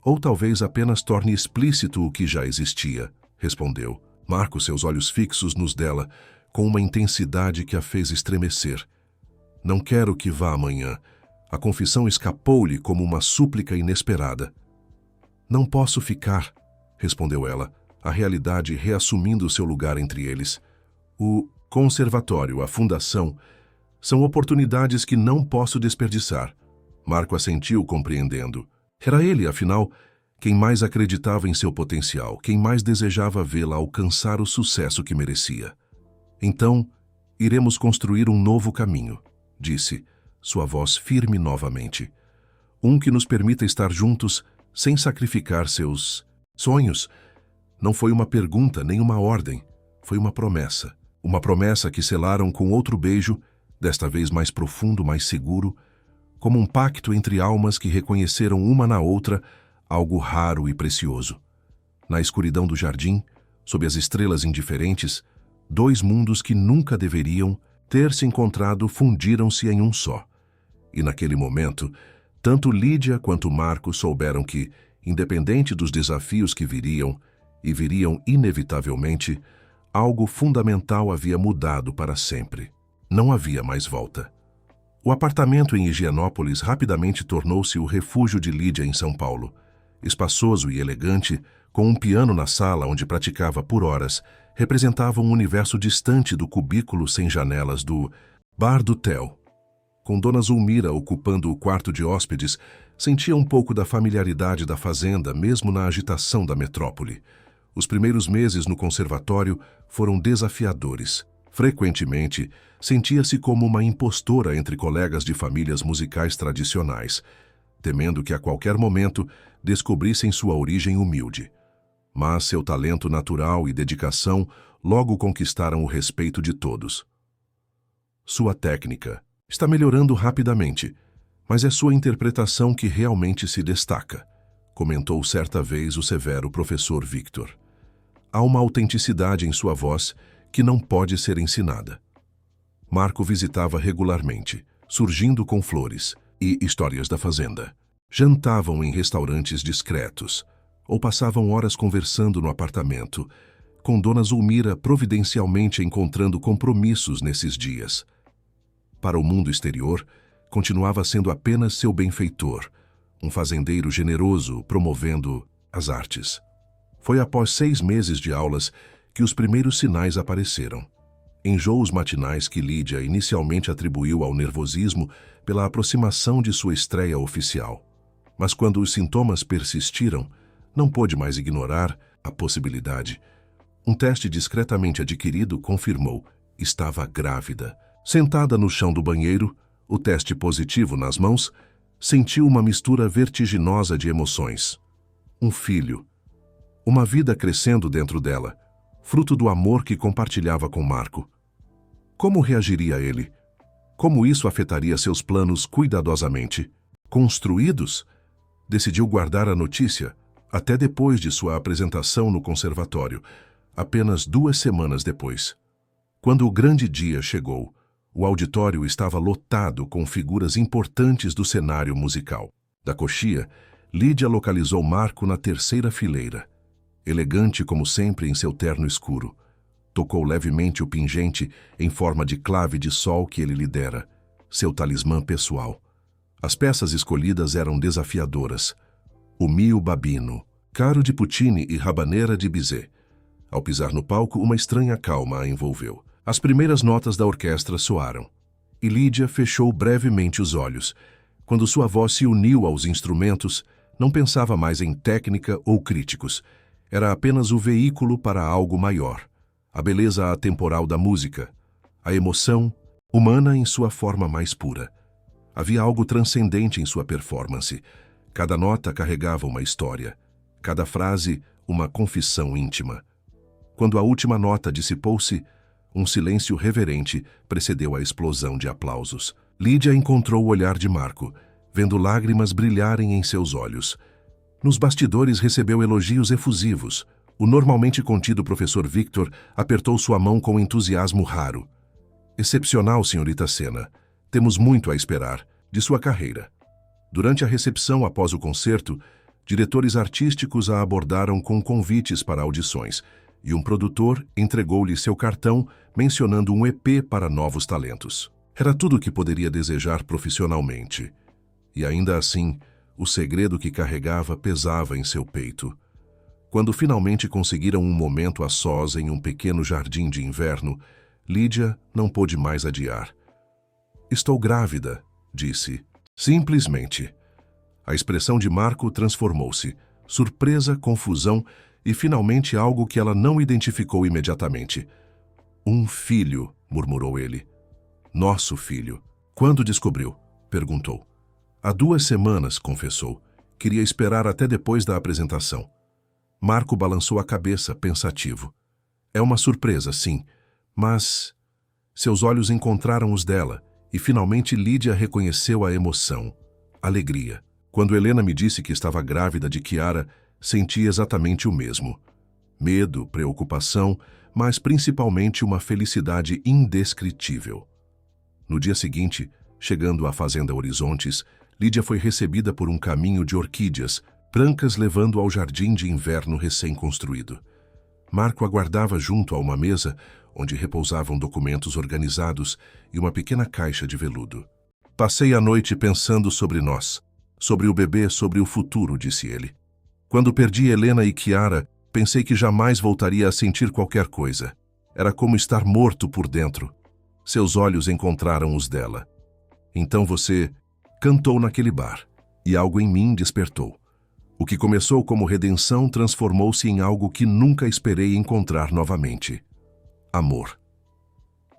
Ou talvez apenas torne explícito o que já existia, respondeu. Marco seus olhos fixos nos dela, com uma intensidade que a fez estremecer. Não quero que vá amanhã. A confissão escapou-lhe como uma súplica inesperada. Não posso ficar, respondeu ela, a realidade reassumindo seu lugar entre eles. O conservatório, a fundação, são oportunidades que não posso desperdiçar. Marco assentiu, compreendendo. Era ele, afinal, quem mais acreditava em seu potencial, quem mais desejava vê-la alcançar o sucesso que merecia. Então, iremos construir um novo caminho, disse, sua voz firme novamente. Um que nos permita estar juntos sem sacrificar seus sonhos. Não foi uma pergunta nem uma ordem, foi uma promessa. Uma promessa que selaram com outro beijo, desta vez mais profundo, mais seguro, como um pacto entre almas que reconheceram uma na outra algo raro e precioso. Na escuridão do jardim, sob as estrelas indiferentes, dois mundos que nunca deveriam ter se encontrado fundiram-se em um só. E naquele momento, tanto Lídia quanto Marco souberam que, independente dos desafios que viriam, e viriam inevitavelmente, algo fundamental havia mudado para sempre. Não havia mais volta. O apartamento em Higienópolis rapidamente tornou-se o refúgio de Lídia em São Paulo. Espaçoso e elegante, com um piano na sala onde praticava por horas, representava um universo distante do cubículo sem janelas do Bar do Theo. Com Dona Zulmira ocupando o quarto de hóspedes, sentia um pouco da familiaridade da fazenda, mesmo na agitação da metrópole. Os primeiros meses no conservatório foram desafiadores. Frequentemente, sentia-se como uma impostora entre colegas de famílias musicais tradicionais, temendo que a qualquer momento descobrissem sua origem humilde. Mas seu talento natural e dedicação logo conquistaram o respeito de todos. Sua técnica está melhorando rapidamente, mas é sua interpretação que realmente se destaca, comentou certa vez o severo professor Victor. Há uma autenticidade em sua voz que não pode ser ensinada. Marco visitava regularmente, surgindo com flores e histórias da fazenda. Jantavam em restaurantes discretos, ou passavam horas conversando no apartamento, com Dona Zulmira providencialmente encontrando compromissos nesses dias. Para o mundo exterior, continuava sendo apenas seu benfeitor, um fazendeiro generoso promovendo as artes. Foi após 6 meses de aulas que os primeiros sinais apareceram. Enjoos matinais que Lídia inicialmente atribuiu ao nervosismo pela aproximação de sua estreia oficial. Mas quando os sintomas persistiram, não pôde mais ignorar a possibilidade. Um teste discretamente adquirido confirmou: estava grávida. Sentada no chão do banheiro, o teste positivo nas mãos, sentiu uma mistura vertiginosa de emoções. Um filho. Uma vida crescendo dentro dela, fruto do amor que compartilhava com Marco. Como reagiria ele? Como isso afetaria seus planos cuidadosamente construídos? Decidiu guardar a notícia até depois de sua apresentação no conservatório, apenas 2 semanas depois. Quando o grande dia chegou, o auditório estava lotado com figuras importantes do cenário musical. Da coxia, Lídia localizou Marco na 3ª fileira. Elegante como sempre em seu terno escuro. Tocou levemente o pingente em forma de clave de sol que ele lhe dera, seu talismã pessoal. As peças escolhidas eram desafiadoras. O Mio Babino, Caro de Puccini e Rabanera de Bizet. Ao pisar no palco, uma estranha calma a envolveu. As primeiras notas da orquestra soaram, e Lídia fechou brevemente os olhos. Quando sua voz se uniu aos instrumentos, não pensava mais em técnica ou críticos. Era apenas o veículo para algo maior. A beleza atemporal da música, a emoção humana em sua forma mais pura. Havia algo transcendente em sua performance. Cada nota carregava uma história, cada frase uma confissão íntima. Quando a última nota dissipou-se, um silêncio reverente precedeu a explosão de aplausos. Lídia encontrou o olhar de Marco, vendo lágrimas brilharem em seus olhos. Nos bastidores recebeu elogios efusivos. O normalmente contido professor Victor apertou sua mão com entusiasmo raro. Excepcional, senhorita Senna. Temos muito a esperar de sua carreira. Durante a recepção após o concerto, diretores artísticos a abordaram com convites para audições, e um produtor entregou-lhe seu cartão mencionando um EP para novos talentos. Era tudo o que poderia desejar profissionalmente. E ainda assim, o segredo que carregava pesava em seu peito. Quando finalmente conseguiram um momento a sós em um pequeno jardim de inverno, Lídia não pôde mais adiar. "Estou grávida", disse. Simplesmente. A expressão de Marco transformou-se. Surpresa, confusão e finalmente algo que ela não identificou imediatamente. "Um filho", murmurou ele. "Nosso filho." "Quando descobriu?" perguntou. "Há 2 semanas", confessou. "Queria esperar até depois da apresentação." Marco balançou a cabeça, pensativo. "É uma surpresa, sim, mas..." Seus olhos encontraram os dela, e finalmente Lídia reconheceu a emoção, alegria. Quando Helena me disse que estava grávida de Chiara, senti exatamente o mesmo. Medo, preocupação, mas principalmente uma felicidade indescritível. No dia seguinte, chegando à Fazenda Horizontes, Lídia foi recebida por um caminho de orquídeas, brancas levando ao jardim de inverno recém-construído. Marco aguardava junto a uma mesa, onde repousavam documentos organizados e uma pequena caixa de veludo. "Passei a noite pensando sobre nós, sobre o bebê, sobre o futuro", disse ele. "Quando perdi Helena e Chiara, pensei que jamais voltaria a sentir qualquer coisa. Era como estar morto por dentro." Seus olhos encontraram os dela. "Então você cantou naquele bar, e algo em mim despertou. O que começou como redenção transformou-se em algo que nunca esperei encontrar novamente. Amor."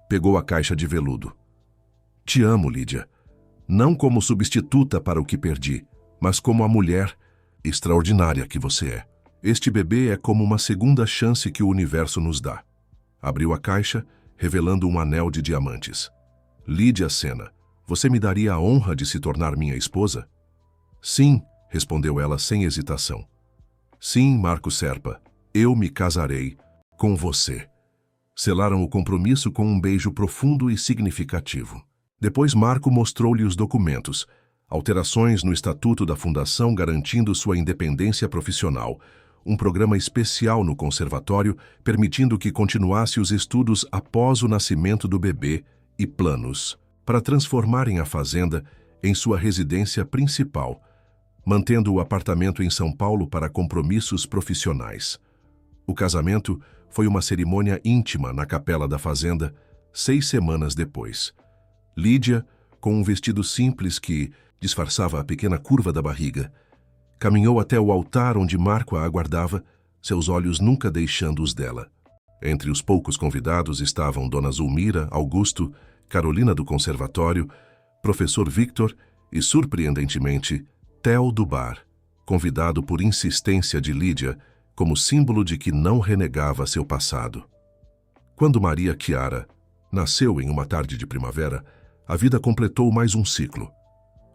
Pegou a caixa de veludo. "Te amo, Lídia. Não como substituta para o que perdi, mas como a mulher extraordinária que você é. Este bebê é como uma segunda chance que o universo nos dá." Abriu a caixa, revelando um anel de diamantes. "Lídia Sena, você me daria a honra de se tornar minha esposa?" "Sim", respondeu ela sem hesitação. "Sim, Marco Serpa, eu me casarei com você." Selaram o compromisso com um beijo profundo e significativo. Depois Marco mostrou-lhe os documentos, alterações no estatuto da fundação garantindo sua independência profissional, um programa especial no conservatório permitindo que continuasse os estudos após o nascimento do bebê e planos para transformarem a fazenda em sua residência principal, mantendo o apartamento em São Paulo para compromissos profissionais. O casamento foi uma cerimônia íntima na capela da fazenda, 6 semanas depois. Lídia, com um vestido simples que disfarçava a pequena curva da barriga, caminhou até o altar onde Marco a aguardava, seus olhos nunca deixando os dela. Entre os poucos convidados estavam Dona Zulmira, Augusto, Carolina do Conservatório, Professor Victor e, surpreendentemente, Theo do Bar, convidado por insistência de Lídia, como símbolo de que não renegava seu passado. Quando Maria Chiara nasceu em uma tarde de primavera, a vida completou mais um ciclo.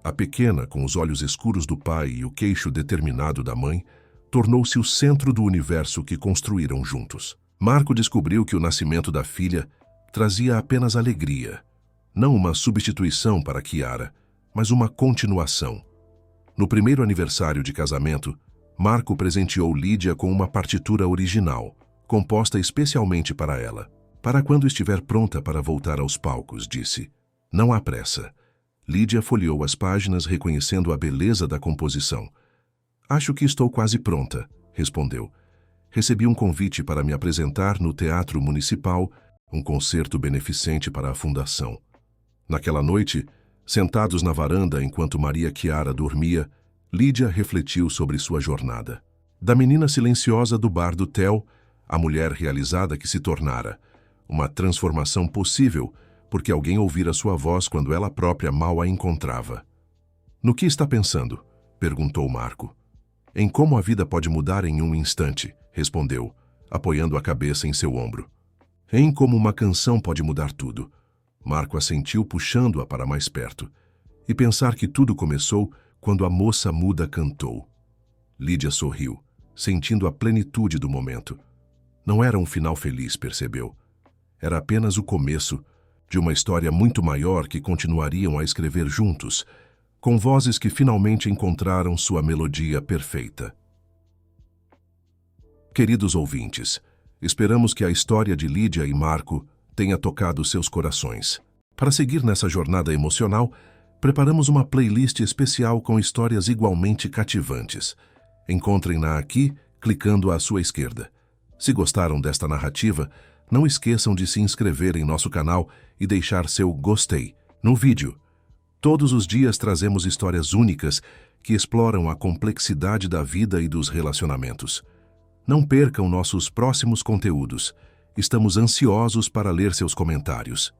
A pequena, com os olhos escuros do pai e o queixo determinado da mãe, tornou-se o centro do universo que construíram juntos. Marco descobriu que o nascimento da filha trazia apenas alegria, não uma substituição para Chiara, mas uma continuação. No primeiro aniversário de casamento, Marco presenteou Lídia com uma partitura original, composta especialmente para ela. "Para quando estiver pronta para voltar aos palcos", disse. "Não há pressa." Lídia folheou as páginas, reconhecendo a beleza da composição. "Acho que estou quase pronta", respondeu. "Recebi um convite para me apresentar no Teatro Municipal, um concerto beneficente para a Fundação." Naquela noite, sentados na varanda enquanto Maria Chiara dormia, Lídia refletiu sobre sua jornada. Da menina silenciosa do bar do Theo, a mulher realizada que se tornara. Uma transformação possível, porque alguém ouvira sua voz quando ela própria mal a encontrava. "No que está pensando?", perguntou Marco. "Em como a vida pode mudar em um instante", respondeu, apoiando a cabeça em seu ombro. "Em como uma canção pode mudar tudo." Marco assentiu, puxando-a para mais perto. "E pensar que tudo começou quando a moça muda cantou." Lídia sorriu, sentindo a plenitude do momento. Não era um final feliz, percebeu. Era apenas o começo de uma história muito maior que continuariam a escrever juntos, com vozes que finalmente encontraram sua melodia perfeita. Queridos ouvintes, esperamos que a história de Lídia e Marco tenha tocado seus corações. Para seguir nessa jornada emocional, preparamos uma playlist especial com histórias igualmente cativantes. Encontrem-na aqui, clicando à sua esquerda. Se gostaram desta narrativa, não esqueçam de se inscrever em nosso canal e deixar seu gostei no vídeo. Todos os dias trazemos histórias únicas que exploram a complexidade da vida e dos relacionamentos. Não percam nossos próximos conteúdos. Estamos ansiosos para ler seus comentários.